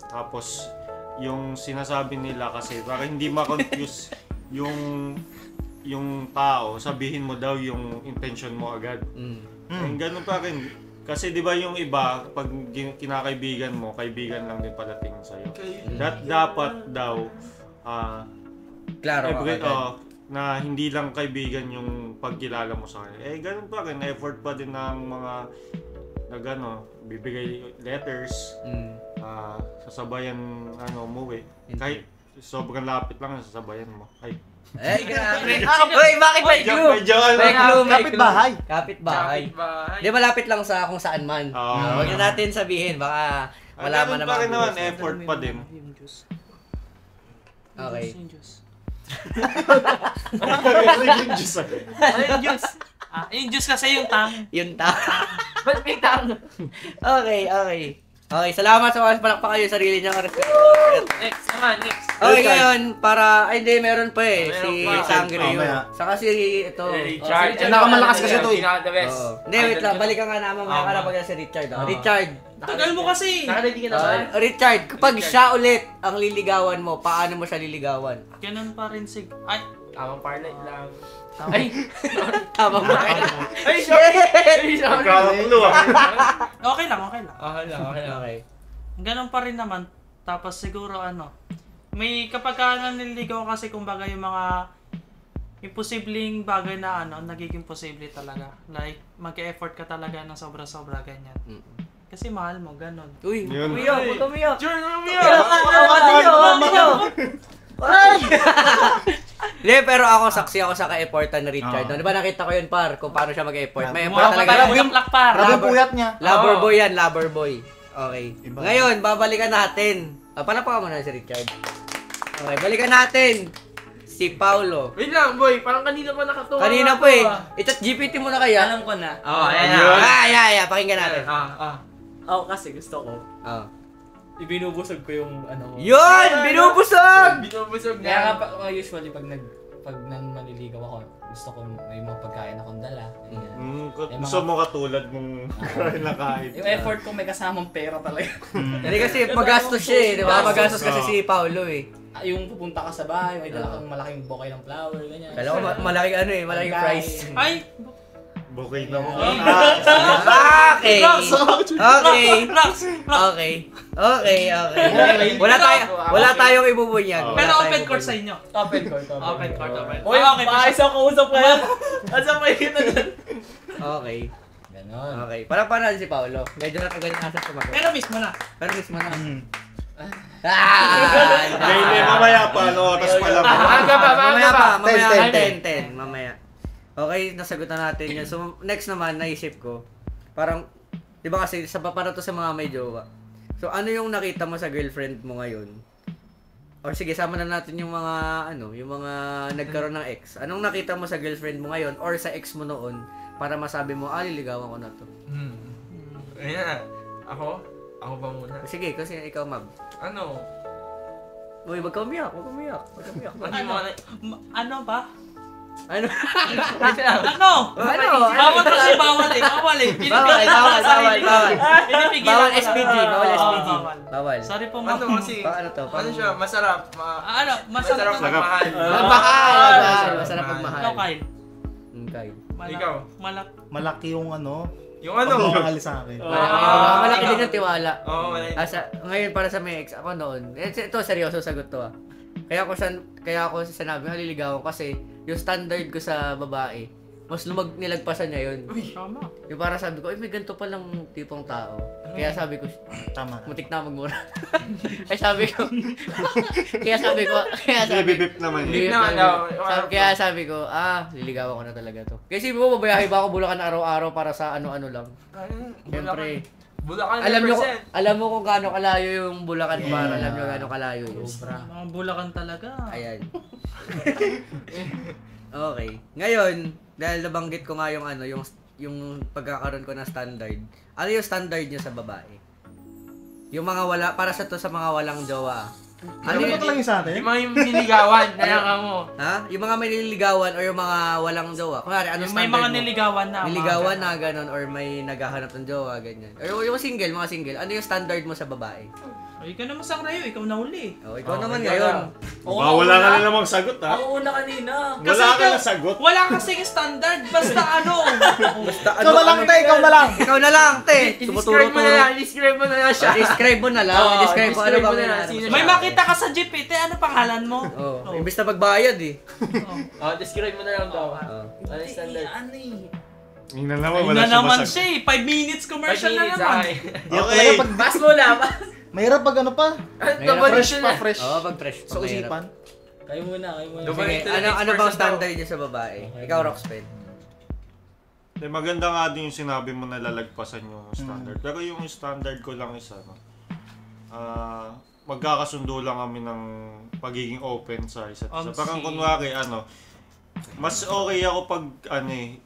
Speaker 6: tapos yung sinasabi nila kasi para hindi ma-confuse yung tao, sabihin mo daw yung intention mo agad. Ganun pa rin. Kasi di ba yung iba, pag kinakaibigan mo, kaibigan lang din padating sa'yo. Dapat daw,
Speaker 1: Klaro ka agad.
Speaker 6: na hindi lang kaibigan yung pagkilala mo sa kanya. Ganun pa rin, effort pa din ng mga bibigay letters, sasabayan umuwi. Kahit sobrang lapit lang sasabayan mo. Ay.
Speaker 1: Grabe. Uy, bakit may clue?
Speaker 3: Kapit-bahay.
Speaker 1: Kapit-bahay. Di malapit lang sa kung saan man. Huwag na natin sabihin, baka malaman naman.
Speaker 6: Pa rin naman, effort pa din.
Speaker 1: Okay.
Speaker 6: Yung juice.
Speaker 5: Yung juice.
Speaker 2: Yung juice kasi yung tang.
Speaker 1: Yung tang.
Speaker 5: Ba't may tang?
Speaker 1: Okay. Okay, salamat sa mga palakpakan yung sarili niya.
Speaker 5: Next.
Speaker 1: Okay, ngayon, hindi, meron pa eh.
Speaker 5: Meron
Speaker 1: Si
Speaker 5: pa.
Speaker 1: Sangre yun.
Speaker 3: Mamaya.
Speaker 1: Saka si ito.
Speaker 5: Richard.
Speaker 3: Nakamalakas kasi ito eh.
Speaker 5: The best.
Speaker 1: Hindi, wait lang. Balikan nga naman. Mga kalapag si Richard. Richard.
Speaker 2: Tagal mo kasi.
Speaker 5: Nakaready ka na ba?
Speaker 1: Richard, kapag siya ulit ang liligawan mo, paano mo siya liligawan?
Speaker 2: Ganun pa rin si...
Speaker 5: Tamang parlay lang.
Speaker 1: Ay! Tama ba?
Speaker 5: Ay, sorry!
Speaker 6: Nagkakakulo
Speaker 2: Okay lang.
Speaker 1: Okay.
Speaker 2: Ganun pa rin naman. Tapos siguro may kapag nanliligaw kasi kumbaga yung mga imposibleng bagay na nagiging posible talaga. Like, mag-e-effort ka talaga ng sobra-sobra ganyan. Kasi mahal mo, ganun.
Speaker 1: Uy,
Speaker 6: Yun.
Speaker 1: umiyak.
Speaker 5: Jor,
Speaker 1: Hindi, pero saksi ako sa ka-effortan na Richard. Di ba nakita ko yun, par, kung paano siya mag-effort. May effort talaga.
Speaker 2: Grabe yung plakpar.
Speaker 3: Grabe yung puyat niya.
Speaker 1: Lover boy yan, lover boy. Okay.
Speaker 3: Iba.
Speaker 1: Ngayon, babalikan natin. Palapakan mo na si Richard. Okay, balikan natin. Si Paulo.
Speaker 5: Wait lang, boy. Parang kanina pa nakatuwa.
Speaker 1: Kanina pa eh. I-chat GPT mo na kaya?
Speaker 4: Alam ko na.
Speaker 1: Yeah. Pakinggan natin.
Speaker 4: Ako kasi gusto ko. Ibinubusog ko yung ko.
Speaker 1: Yun! Binubusog!
Speaker 5: Binubusog
Speaker 4: Kaya
Speaker 5: na.
Speaker 4: nga usually pag manliligaw ako, gusto ko may mga pagkain akong dala.
Speaker 6: Gusto mo katulad mong nakain.
Speaker 4: Yung effort ko may kasamang pera talaga.
Speaker 1: Hindi kasi magastos siya eh, di ba? Magastos kasi si Paulo eh.
Speaker 4: Yung pupunta ka sa bahay, may dala kang malaking bouquet ng flower, ganyan.
Speaker 1: Kala ko malaking malaking price.
Speaker 2: Ay!
Speaker 6: Bukay na mo.
Speaker 1: Okay. Wala tayong ibubunyag.
Speaker 2: Pero open court sa inyo.
Speaker 4: Open court.
Speaker 2: Oy, okay.
Speaker 4: Maayos ako usap kayo. Asa pa yun na dun?
Speaker 1: Okay.
Speaker 4: Ganon.
Speaker 1: Okay. Para natin si Paulo. Medyo natagal na asa sumagot.
Speaker 2: Pero miss mo na.
Speaker 1: Pero miss mo na.
Speaker 6: Hindi, mamaya pa, oras pa lang.
Speaker 1: Mamaya 10. Mamaya. Okay, nasagot na natin yun. So, next naman, naisip ko, parang, di ba kasi, para to sa mga may jowa. So, ano yung nakita mo sa girlfriend mo ngayon? Or sige, sama na natin yung mga, yung mga nagkaroon ng ex. Anong nakita mo sa girlfriend mo ngayon or sa ex mo noon para masabi mo, liligawan ko na to?
Speaker 5: Ayan. Ako ba muna?
Speaker 1: Sige, kasi ikaw, Mab. Uy, wag ka umiyak.
Speaker 2: Ano ba?
Speaker 1: Ano?
Speaker 2: Bawal kasi bawal eh.
Speaker 1: Bawal SPG. Bawal.
Speaker 2: Sorry po, ma'am.
Speaker 5: Kasi,
Speaker 1: Ano to?
Speaker 5: siya, masarap.
Speaker 2: Masarap
Speaker 5: magmahal.
Speaker 1: Masarap magmahal.
Speaker 2: Ikaw, Kyle.
Speaker 1: Kyle.
Speaker 5: Ikaw.
Speaker 3: Malaki yung
Speaker 5: Yung
Speaker 3: pagmamahal sa akin.
Speaker 1: Malaki din yung tiwala.
Speaker 5: Oo, malaki.
Speaker 1: Ngayon para sa may ex, ako noon, ito seryoso sagot to Kaya ako sinabi, haliligawan kasi yung standard ko sa babae, mas nilagpasan niya yun.
Speaker 2: Tama.
Speaker 1: Yung para sabi ko, may ganito palang tipong tao. Kaya sabi ko,
Speaker 3: Tama.
Speaker 1: mutik na magmura. Sabi ko,
Speaker 6: Bibip naman
Speaker 1: Bibip
Speaker 6: yun.
Speaker 1: naman. Kaya sabi ko, liligawan ko na talaga to. Kasi mo, babayahe ba ako Bulacan araw-araw para sa ano-ano lang. Siyempre.
Speaker 5: Bulacan
Speaker 1: Alam mo kung gaano kalayo yung Bulacan para alam nyo gaano kalayo yun.
Speaker 2: Mga Bulacan talaga.
Speaker 1: Ayan. Okay. Ngayon, dahil nabanggit ko nga yung yung pagkakaroon ko ng standard. Ano yung standard niyo sa babae? Yung mga para sa mga walang jowa.
Speaker 3: Ano ba lang yung sa atin?
Speaker 5: Yung mga niligawan, nalaka mo.
Speaker 1: Ha? Yung mga may nililigawan or yung mga walang jowa. Kunwari, ano
Speaker 2: May
Speaker 1: standard
Speaker 2: mga
Speaker 1: mo?
Speaker 2: niligawan na.
Speaker 1: Niligawan na ganun or may naghahanap ng jowa, ganyan. Or yung mga single, ano yung standard mo sa babae?
Speaker 2: Ay, ikaw naman sa krayo, ikaw na uli.
Speaker 1: Ikaw naman ngayon.
Speaker 6: Wala ka na namang sagot ha.
Speaker 4: Ako una kanina.
Speaker 6: Wala ka na sagot.
Speaker 2: Wala kasing standard, basta
Speaker 1: Basta
Speaker 3: Ikaw na lang, te! Ikaw na lang!
Speaker 1: Ikaw na lang, te!
Speaker 5: I-describe mo na lang siya.
Speaker 1: Describe mo na lang. Describe mo ano ba
Speaker 5: sino
Speaker 2: May makita ka sa jeep eh, te, ano pangalan mo?
Speaker 1: Imbis na magbayad eh.
Speaker 5: Describe mo na lang daw.
Speaker 1: Oh.
Speaker 5: Ano yung standard?
Speaker 6: Yun na naman,
Speaker 2: Ayun
Speaker 6: wala
Speaker 2: na
Speaker 6: siya
Speaker 2: naman
Speaker 6: masag-
Speaker 2: siya eh. 5 minutes commercial na
Speaker 5: Pag-init
Speaker 2: naman.
Speaker 6: Okay.
Speaker 4: Pass mo na.
Speaker 3: Mahirap pag ano pa.
Speaker 4: Double
Speaker 3: Fresh pa, fresh.
Speaker 1: Oo, pag fresh.
Speaker 3: Sa usipan.
Speaker 4: Kayo muna.
Speaker 1: Sige, ano bang standard niya sa babae? Ikaw, Roxpen.
Speaker 6: Maganda nga din yung sinabi mo na lalagpasan yung standard. Pero yung standard ko lang is magkakasundo lang kami ng pagiging open sa isa't isa. Parang kunwari, mas okay ako pag,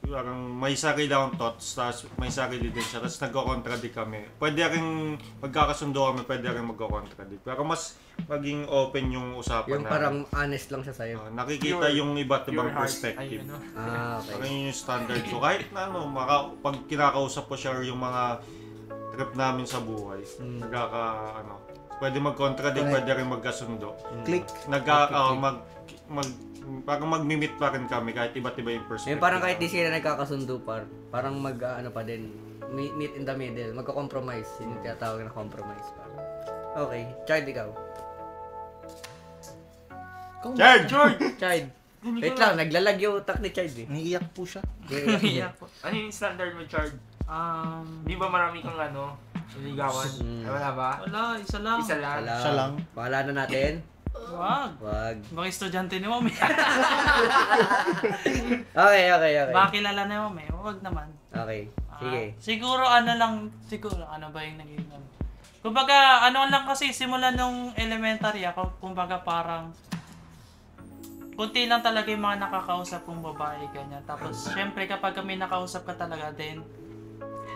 Speaker 6: parang may sarili akong thoughts, tapos may sarili din siya, tapos nagko-contradict kami. Pwede rin magkakasundo kami, pwede rin magko-contradict. Pero mas maging open yung usapan
Speaker 1: Yung
Speaker 6: namin.
Speaker 1: parang honest lang siya sa'yo.
Speaker 6: Nakikita yung iba't ibang perspective.
Speaker 1: Okay.
Speaker 6: Parang yun yung standard ko. Kahit na pag kinakausap ko siya or yung mga trip namin sa buhay, pwede mag-contradict, pwede rin magkasundo.
Speaker 3: Click.
Speaker 6: Parang mag-meet pa rin kami kahit iba't iba yung perspective.
Speaker 1: Yung parang kahit di sila nagkakasundo parang pa din, meet in the middle, magko-compromise. Yun yung tinatawag na compromise. Okay, Chard, ikaw. Chard! Wait lang, naglalag yung utak ni Chard eh.
Speaker 3: Naiiyak po siya.
Speaker 5: Ano yung standard mo, Chard? Di ba marami kang niligawan? Wala ba?
Speaker 2: Wala, isa lang.
Speaker 5: Isa lang.
Speaker 3: Siya lang.
Speaker 1: Pangalan na natin?
Speaker 2: Wag.
Speaker 1: Wag.
Speaker 2: Baka estudyante ni Mami.
Speaker 1: Okay.
Speaker 2: Baka kilala ni Mami. Wag naman.
Speaker 1: Okay, sige.
Speaker 2: Siguro ano ba yung naging kumbaga, ano lang kasi, simula nung elementary ako, kumbaga parang kunti lang talaga yung mga nakakausap kong babae, ganyan. Tapos, syempre, kapag kami nakausap ka talaga, then,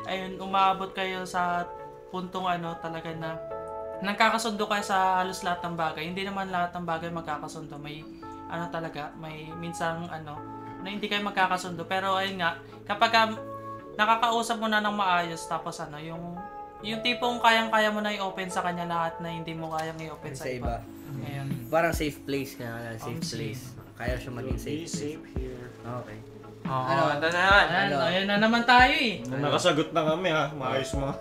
Speaker 2: ayun, umaabot kayo sa puntong talaga na nagkakasundo kayo sa halos lahat ng bagay. Hindi naman lahat ng bagay magkakasundo. May, may minsang, na hindi kayo magkakasundo. Pero, ayun nga, kapag nakakausap mo na ng maayos, tapos yung tipong kayang-kaya mo na i-open sa kanya lahat na hindi mo kayang i-open sa iba. Ngayon.
Speaker 1: Parang safe place nga, safe place. Kaya siya maging safe place.
Speaker 6: here.
Speaker 1: Okay.
Speaker 5: Ito na yan.
Speaker 2: Ayan na naman tayo eh.
Speaker 6: Nakasagot na kami ha, maayos mo.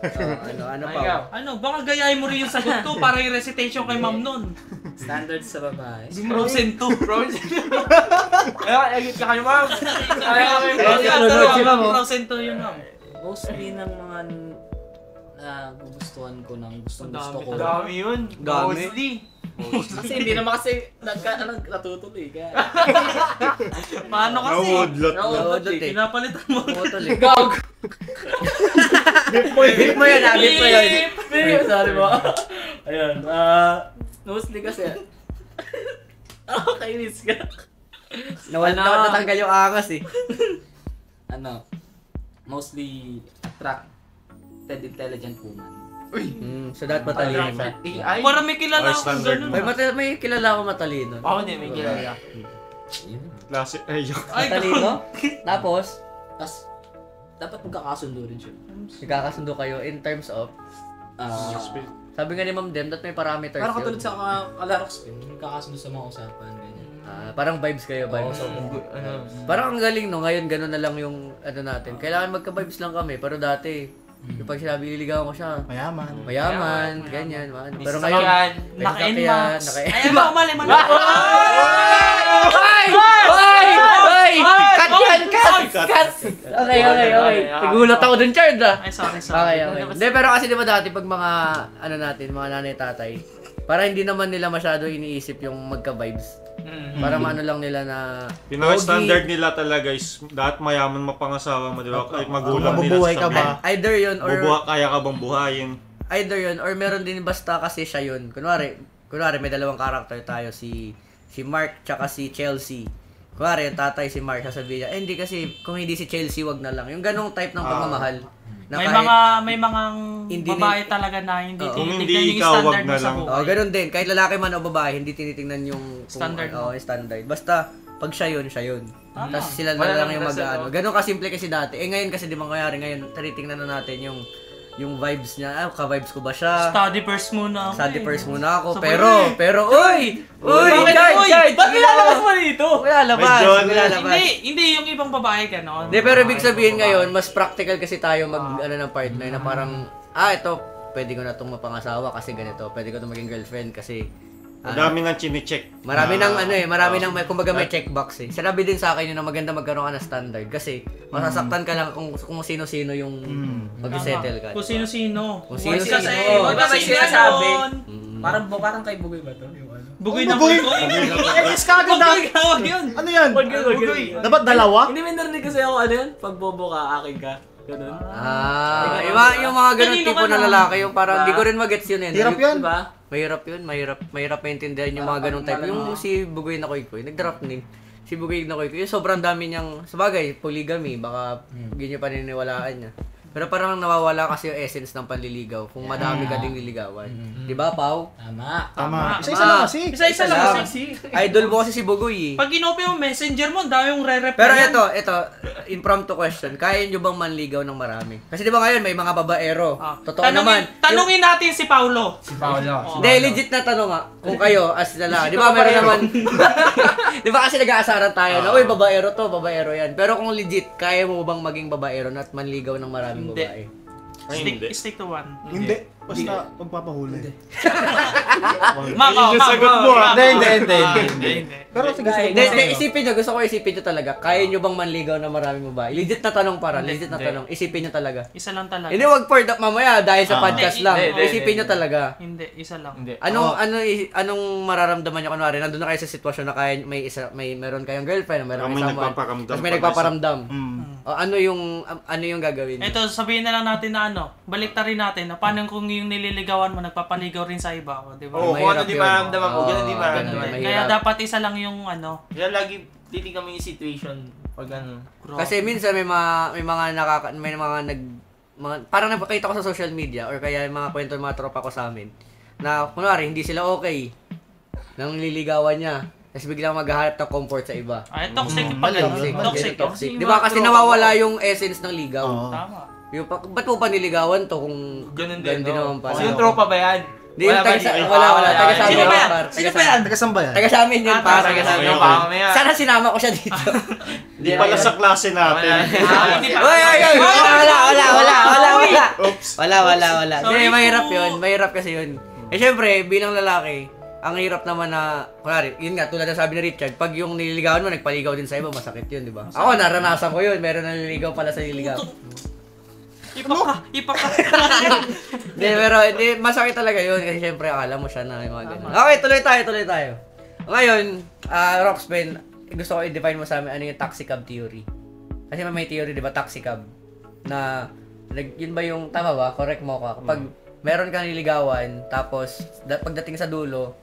Speaker 1: Ano pa?
Speaker 2: Baka gayahin mo rin yung sagot ko para yung recitation kay ma'am nun.
Speaker 4: Standard sa babae.
Speaker 2: Frozen 2.
Speaker 5: Agit ka kayo, ma'am.
Speaker 2: Frozen 2 yun, ma'am.
Speaker 4: Mostly ng mga gugustuhan ko ng gusto ko.
Speaker 5: Dami yun. Mostly.
Speaker 4: Kasi hindi naman kasi natutuloy ka.
Speaker 2: Paano kasi?
Speaker 6: Nawudlot.
Speaker 2: Pinapalitan mo.
Speaker 4: Gag!
Speaker 1: Bip mo yun.
Speaker 4: Sorry mo. Ayun. Mostly kasi. Kainis ka.
Speaker 1: Natanggal yung angas eh.
Speaker 4: Mostly attracted, intelligent woman.
Speaker 1: So that matalino.
Speaker 2: Para may kilala akong
Speaker 6: standard
Speaker 2: ganun.
Speaker 1: May kilala ako matalino.
Speaker 5: Ako din, may kilala.
Speaker 6: Classic.
Speaker 1: Matalino? Tapos,
Speaker 4: Dapat magkakasundo rin siya.
Speaker 1: nagkakasundo kayo in terms of, sabi nga ni Ma'am Dem, that may parameters
Speaker 4: Parang
Speaker 1: yun.
Speaker 4: katulad sa Kalarok Spin, magkakasundo sa mga usapan, ganyan.
Speaker 1: Parang vibes kayo, vibes. Parang ang galing no, ngayon gano'n na lang yung natin. Kailangan magka-vibes lang kami, pero dati, yung pag sinabi nililigawan ko siya, mayaman, ganyan, man. Pero ngayon,
Speaker 2: Naka-NMAX.
Speaker 1: naka-NMAX.
Speaker 2: Mali.
Speaker 1: Cut! Okay. Nagulat ako dun, Chard
Speaker 2: Ay, sorry.
Speaker 1: Okay. Hindi, pero kasi di ba dati pag mga, mga nanay tatay, para hindi naman nila masyado iniisip yung magka-vibes. Para maano lang nila na
Speaker 6: Pinaka-standard nila talaga is dapat mayaman mapangasawa mo, di ba? Kahit magulang nila
Speaker 3: Mabubuhay ka ba?
Speaker 1: either yun or
Speaker 6: kaya ka bang buhayin?
Speaker 1: meron din basta kasi siya yun. Kunwari may dalawang karakter tayo, si Mark tsaka si Chelsea. Kunwari yung tatay si Mark, sasabihin niya, hindi kasi kung hindi si Chelsea wag na lang. Yung ganong type ng pagmamahal. Na
Speaker 2: May mga babae talaga na hindi
Speaker 6: Kung
Speaker 2: tinitignan
Speaker 6: hindi
Speaker 2: yung
Speaker 6: ikaw,
Speaker 2: standard
Speaker 6: wag
Speaker 2: mo
Speaker 6: na
Speaker 2: sa
Speaker 6: lang.
Speaker 2: buhay.
Speaker 1: ganun din. Kahit lalaki man o babae, hindi tinitingnan yung
Speaker 2: Standard mo.
Speaker 1: standard. Basta, pag siya yun. Tapos sila na
Speaker 5: Wala
Speaker 1: lang
Speaker 5: namang
Speaker 1: yung
Speaker 5: nasa
Speaker 1: mag-ano. Ganun kasimple kasi dati. Ngayon kasi di ba kayari, ngayon, tinitingnan na natin yung vibes niya. Ka-vibes ko ba siya?
Speaker 2: Study first muna ako.
Speaker 1: Study first muna ako.
Speaker 2: So,
Speaker 1: Pero, uy!
Speaker 2: Bakit,
Speaker 1: Ba't
Speaker 2: nilalabas mo dito?
Speaker 1: Nilalabas.
Speaker 2: Hindi yung ibang babae gano'n.
Speaker 1: Hindi, pero ibig sabihin ngayon, mas practical kasi tayo ng partner na parang, ito, pwede ko na itong mapangasawa kasi ganito. Pwede ko itong maging girlfriend kasi
Speaker 6: Madami nang chine-check.
Speaker 1: Marami nang marami nang kumbaga may checkbox eh. Sinabi din sa akin yun na maganda magkaroon ka ng standard kasi masasaktan ka lang kung sino-sino yung mag-settle ka.
Speaker 2: Kung sino-sino.
Speaker 1: Kung sino-sino.
Speaker 2: Kasi,
Speaker 4: Wag may sinasabi.
Speaker 2: yun.
Speaker 4: Parang kay Bugoy ba to? Yung ano?
Speaker 2: Bugoy na
Speaker 3: Bugoy!
Speaker 2: bugoy.
Speaker 3: Yes, kagad na!
Speaker 2: Huwag yun.
Speaker 3: Ano yan?
Speaker 4: Bugoy.
Speaker 3: Dapat dalawa?
Speaker 4: Hindi may narinig kasi ako ano yun? Pag bobo ka, akin ka. Ganun.
Speaker 1: Yung mga ganun
Speaker 2: Kanino
Speaker 1: tipo
Speaker 2: ka
Speaker 1: na
Speaker 2: na?
Speaker 1: lalaki, yung parang hindi ko rin magets yun eh.
Speaker 3: Hirap yan.
Speaker 4: Diba?
Speaker 1: Mahirap yun, mahirap maintindihan yung mga ganung type. Yung si Bugoy na Koy-Koy, nag-drop din. Si Bugoy na Koy-Koy, yung sobrang dami niyang, sabagay, polygamy, baka hindi niyo paniniwalaan niya. Pero parang nawawala kasi yung essence ng panliligaw kung madami ka ding liligawan. Di ba, Pao?
Speaker 3: Tama. Isa-isa lang kasi.
Speaker 2: Isa-isa lang
Speaker 1: Isa
Speaker 2: kasi.
Speaker 1: Idol mo kasi si Bugoy eh.
Speaker 2: Pag inopen yung messenger mo, ang dami yung re-reply.
Speaker 1: Pero ito, impromptu question. Kaya nyo bang manligaw ng marami? Kasi di ba ngayon may mga babaero. Totoo naman.
Speaker 2: Tanungin natin si Paulo.
Speaker 1: Hindi, legit na tanong nga. Kung kayo, as lalaki. Di ba meron naman. Di ba kasi nag-aasaran tayo na, uy, babaero to, babaero yan. Pero kung legit, kaya mo bang maging babaero at manligaw ng maraming
Speaker 2: Hindi.
Speaker 1: babae?
Speaker 2: Stick to one.
Speaker 3: Hindi. Basta magpapahuli.
Speaker 2: Mako.
Speaker 6: sagot mo, ah.
Speaker 3: Hindi. Pero sige, sige.
Speaker 1: Hindi, isipin nyo. Gusto ko isipin nyo talaga. Kaya nyo bang manligaw ng maraming babae? Legit na tanong para. Legit na tanong. Isipin nyo talaga.
Speaker 2: Isa lang talaga.
Speaker 1: Hindi, wag for that mamaya dahil sa podcast lang.
Speaker 5: Hindi.
Speaker 1: Isipin nyo talaga.
Speaker 2: Hindi, isa lang.
Speaker 5: Hindi.
Speaker 1: Anong mararamdaman nyo kunwari nandun na kayo sa sitwasyon na kaya may meron kayong girlfriend, meron
Speaker 6: May
Speaker 1: kayong someone,
Speaker 6: nagpaparamdam
Speaker 1: tapos may
Speaker 6: pa
Speaker 1: nagpaparamdam. O, ano yung gagawin?
Speaker 2: Ito, sabihin na lang natin na baliktarin natin na paano kung yung nililigawan mo, nagpapaligaw rin sa iba. O, di ba?
Speaker 5: Oo, kung ano
Speaker 1: Mahirap
Speaker 5: di
Speaker 1: yun.
Speaker 5: maramdaman ko, ganun di
Speaker 1: Oo,
Speaker 5: maramdaman.
Speaker 1: ganun, mahirap.
Speaker 2: Kaya dapat isa lang yung
Speaker 5: Kaya lagi titignan mo yung situation pag ano.
Speaker 1: Kasi minsan may parang napakita ko sa social media or kaya yung mga kwento ng mga tropa ko sa amin na kunwari hindi sila okay nang nililigawan niya. Tapos biglang maghahanap ng comfort sa iba.
Speaker 2: Ay, toxic pa
Speaker 3: mali
Speaker 2: rin.
Speaker 3: yun.
Speaker 2: Toxic.
Speaker 1: Toxic. Di ba kasi nawawala yung essence ng ligaw.
Speaker 3: Oo.
Speaker 2: Tama.
Speaker 1: Yung, ba't mo pa niligawan to kung
Speaker 5: Ganun din.
Speaker 1: naman pala?
Speaker 5: Yung tropa ba yan?
Speaker 1: Di, wala. Taga sa amin
Speaker 2: Sino ba
Speaker 1: yun,
Speaker 2: yan?
Speaker 1: par.
Speaker 3: Sino ba yan? Taga saan ba yan?
Speaker 1: Taga sa amin yun, par.
Speaker 5: Taga sa
Speaker 6: Okay,
Speaker 5: ano
Speaker 6: okay.
Speaker 5: pa mamaya.
Speaker 1: Sana sinama ko siya dito.
Speaker 6: Hindi pala sa klase natin.
Speaker 5: Hindi pa.
Speaker 1: Oy! Wala.
Speaker 6: Oops.
Speaker 1: Wala.
Speaker 2: Sorry
Speaker 1: Hindi, mahirap
Speaker 2: po.
Speaker 1: yun. Mahirap kasi yun. Eh, syempre, bilang lalaki, ang hirap naman na, kunwari, yun nga, tulad ng sabi ni Richard, pag yung nililigawan mo, nagpaligaw din sa iba, masakit yun, di ba? Ako, naranasan ko yun. Meron na nililigaw pala sa nililigaw.
Speaker 2: Ipaka.
Speaker 1: Hindi, pero masakit talaga yun kasi syempre akala mo siya na yung mga ganun. Okay, tuloy tayo. Ngayon, Roxpen, gusto ko i-define mo sa amin ano yung taxi cab theory. Kasi may theory, di ba, taxi cab, na, yun ba yung, tama ba? Correct mo ka. Kapag meron kang nililigawan, tapos pagdating sa dulo,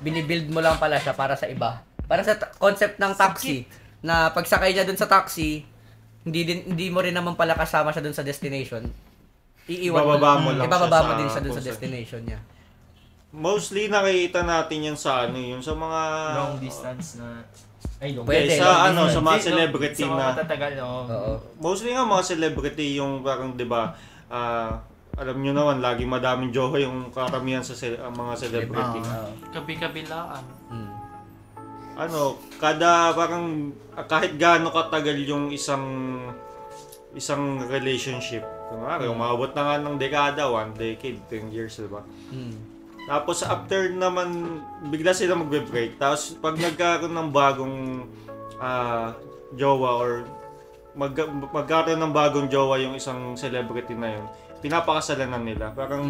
Speaker 1: binibuild mo lang pala siya para sa iba. Para sa concept ng taxi, na pagsakay niya dun sa taxi, hindi mo rin naman pala kasama siya dun sa destination.
Speaker 6: Ibababa mo lang
Speaker 1: ibababa
Speaker 6: siya
Speaker 1: mo
Speaker 6: sa
Speaker 1: din siya dun sa
Speaker 6: kung
Speaker 1: destination niya.
Speaker 6: Mostly nakikita natin yan sa yung sa mga
Speaker 5: Long distance na... Ay, long
Speaker 1: Pwede,
Speaker 5: distance.
Speaker 1: long
Speaker 6: sa
Speaker 1: distance.
Speaker 6: sa mga celebrity
Speaker 5: Sa mga
Speaker 6: na
Speaker 5: matatagal, oo.
Speaker 1: Oo.
Speaker 6: mostly nga mga celebrity yung parang 'di ba alam nyo naman laging madaming jowa yung karamihan sa mga celebrity.
Speaker 2: Kabi-kabilaan.
Speaker 6: Parang kahit gaano katagal yung isang relationship. Kunwari, umabot na nga ng dekada, 1 decade, 10 years, diba? Tapos after naman, bigla sila magbe-break. Tapos pag nagkaroon ng bagong jowa or magkaroon ng bagong jowa yung isang celebrity na yun, pinapakasalan na nila. Parang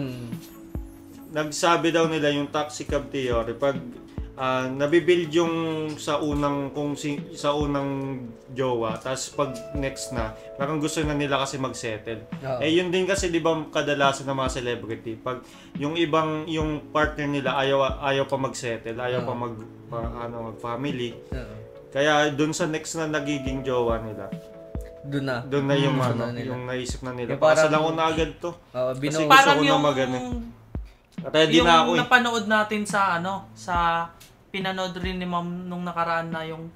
Speaker 6: nagsabi daw nila yung taxi cab theory, pag nabibuild yung sa unang jowa, tapos pag next na, parang gusto na nila kasi mag-settle. Yun din kasi 'di ba kadalasan ng mga celebrity, pag yung partner nila ayaw pa mag-settle, ayaw pa mag-family. Kaya doon sa next na nagiging jowa nila, doon na yung yung naisip na nila. Para lang ko na agad to. Kasi
Speaker 2: Parang
Speaker 6: gusto ko na
Speaker 2: yung
Speaker 6: Kaya di na ako
Speaker 2: napanood natin sa pinanood rin ni Ma'am nung nakaraan na yung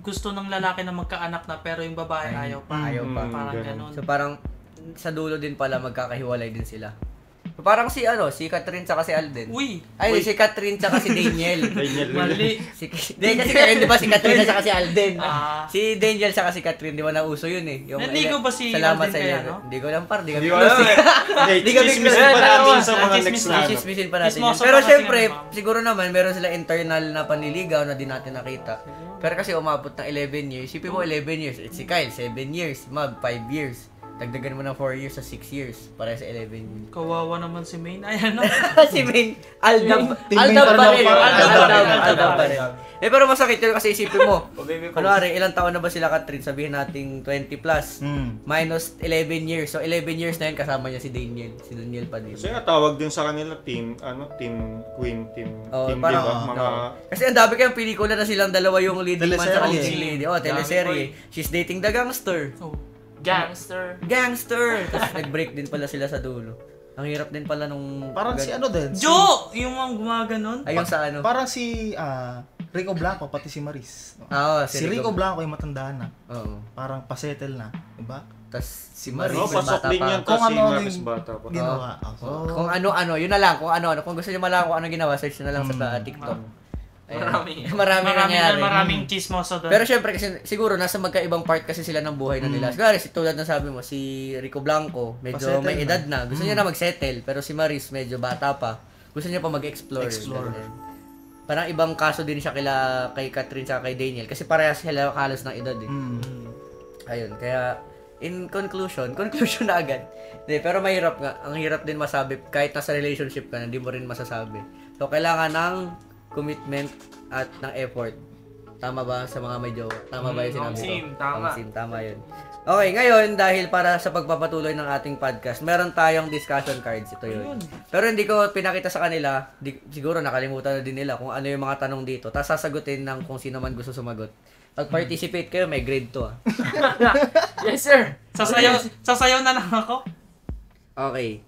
Speaker 2: gusto ng lalaki na magkaanak na pero yung babae ayaw pa.
Speaker 1: Ayaw pa.
Speaker 2: Parang
Speaker 6: ganun.
Speaker 2: ganun.
Speaker 1: So parang sa dulo din pala magkakahiwalay din sila. Parang si Catherine tsaka si Alden.
Speaker 2: Uy!
Speaker 1: Ay, si Catherine tsaka si Daniel.
Speaker 2: Mali.
Speaker 1: Kasi di ba si Catherine tsaka si Alden?
Speaker 2: Ah.
Speaker 1: Si Daniel tsaka si Catherine, di ba nauso yun eh.
Speaker 2: Naligo ba si
Speaker 1: Salamat
Speaker 2: Alden
Speaker 1: sa
Speaker 2: kaya,
Speaker 1: iyo.
Speaker 2: no?
Speaker 1: Hindi ko lang par, di kami
Speaker 6: Di ba?
Speaker 1: close.
Speaker 6: Hindi, chismisin pa natin sa mga next na.
Speaker 1: Chismisin pa natin yun.
Speaker 2: Chismoso
Speaker 1: Pero
Speaker 2: pa kasi
Speaker 1: syempre,
Speaker 2: nga, ma'am.
Speaker 1: siguro naman, meron sila internal na panliligaw na di natin nakita. Pero kasi umabot ng 11 years. Isipin mo 11 years. Si Kyle, 7 years. Mab, 5 years. Dagdagan mo ng 4 years sa 6 years. Para sa 11 years.
Speaker 2: Kawawa naman si Maine. Ay, ano?
Speaker 1: Si Main, Aldab
Speaker 3: Team
Speaker 1: pa rin.
Speaker 3: Main
Speaker 1: Aldab pa rin. Pero masakit yun kasi isipin mo. Kunwari, ilang taon na ba sila Catherine? Sabihin nating 20 plus. Minus 11 years. So 11 years na yun kasama niya si Daniel. Si Daniel pa din.
Speaker 6: Kasi nga tawag din sa kanila team queen, team, di
Speaker 1: parang,
Speaker 6: ba? Mga...
Speaker 1: Kasi ang dami kayong pelikula na silang dalawa yung leading man sa
Speaker 3: Teleserye.
Speaker 1: leading lady. Teleserye. She's dating the gangster.
Speaker 2: Oh.
Speaker 5: Gangster.
Speaker 1: Gangster! Tapos nag-break din pala sila sa dulo. Ang hirap din pala nung...
Speaker 3: Parang si ano din.
Speaker 2: Jo! Yung mga gumaganon.
Speaker 1: Ayun sa ano.
Speaker 3: Parang si Rico Blanco, pati si Maris.
Speaker 1: Si
Speaker 3: Si Rico Blanco yung matanda na.
Speaker 1: Oo.
Speaker 3: Parang pasettle na. Diba?
Speaker 1: Tapos si Maris,
Speaker 6: No, pasok din yan
Speaker 3: Kung
Speaker 6: kasi
Speaker 3: ano
Speaker 6: Maris
Speaker 3: yung
Speaker 6: bata pa.
Speaker 3: Ginawa.
Speaker 1: Kung ano-ano, yun na lang. Kung ano-ano. Kung gusto niyo malaman kung ano ginawa, search na lang sa TikTok. Ayan. Maraming nangyari.
Speaker 2: Maraming chismoso doon.
Speaker 1: Pero syempre kasi siguro nasa magkaibang part kasi sila ng buhay na nila. Siguro si tulad ng sabi mo, si Rico Blanco, medyo
Speaker 3: Pasettle
Speaker 1: may
Speaker 3: na.
Speaker 1: edad na. Gusto niya na mag-settle, pero si Maris medyo bata pa. Gusto niya pa mag-explore. Ganun. Parang ibang kaso din siya kay Catherine sa kay Daniel kasi parehas sila halos ng edad eh. Ayun, kaya in conclusion na agad. Pero mahirap nga. Ang hirap din masabi kahit nasa relationship ka na, hindi mo rin masasabi. So kailangan ng commitment at ng effort. Tama ba sa mga may jowa? Tama ba yung sinabi ko?
Speaker 5: Tama.
Speaker 1: Tama yun. Okay, ngayon, dahil para sa pagpapatuloy ng ating podcast, meron tayong discussion cards. Ito yun. Pero hindi ko pinakita sa kanila. Siguro nakalimutan na din nila kung ano yung mga tanong dito. Tapos sasagutin ng kung sino man gusto sumagot. Pag-participate kayo, may grade 2 ah.
Speaker 5: Yes, sir.
Speaker 2: Sasayaw na lang ako.
Speaker 1: Okay.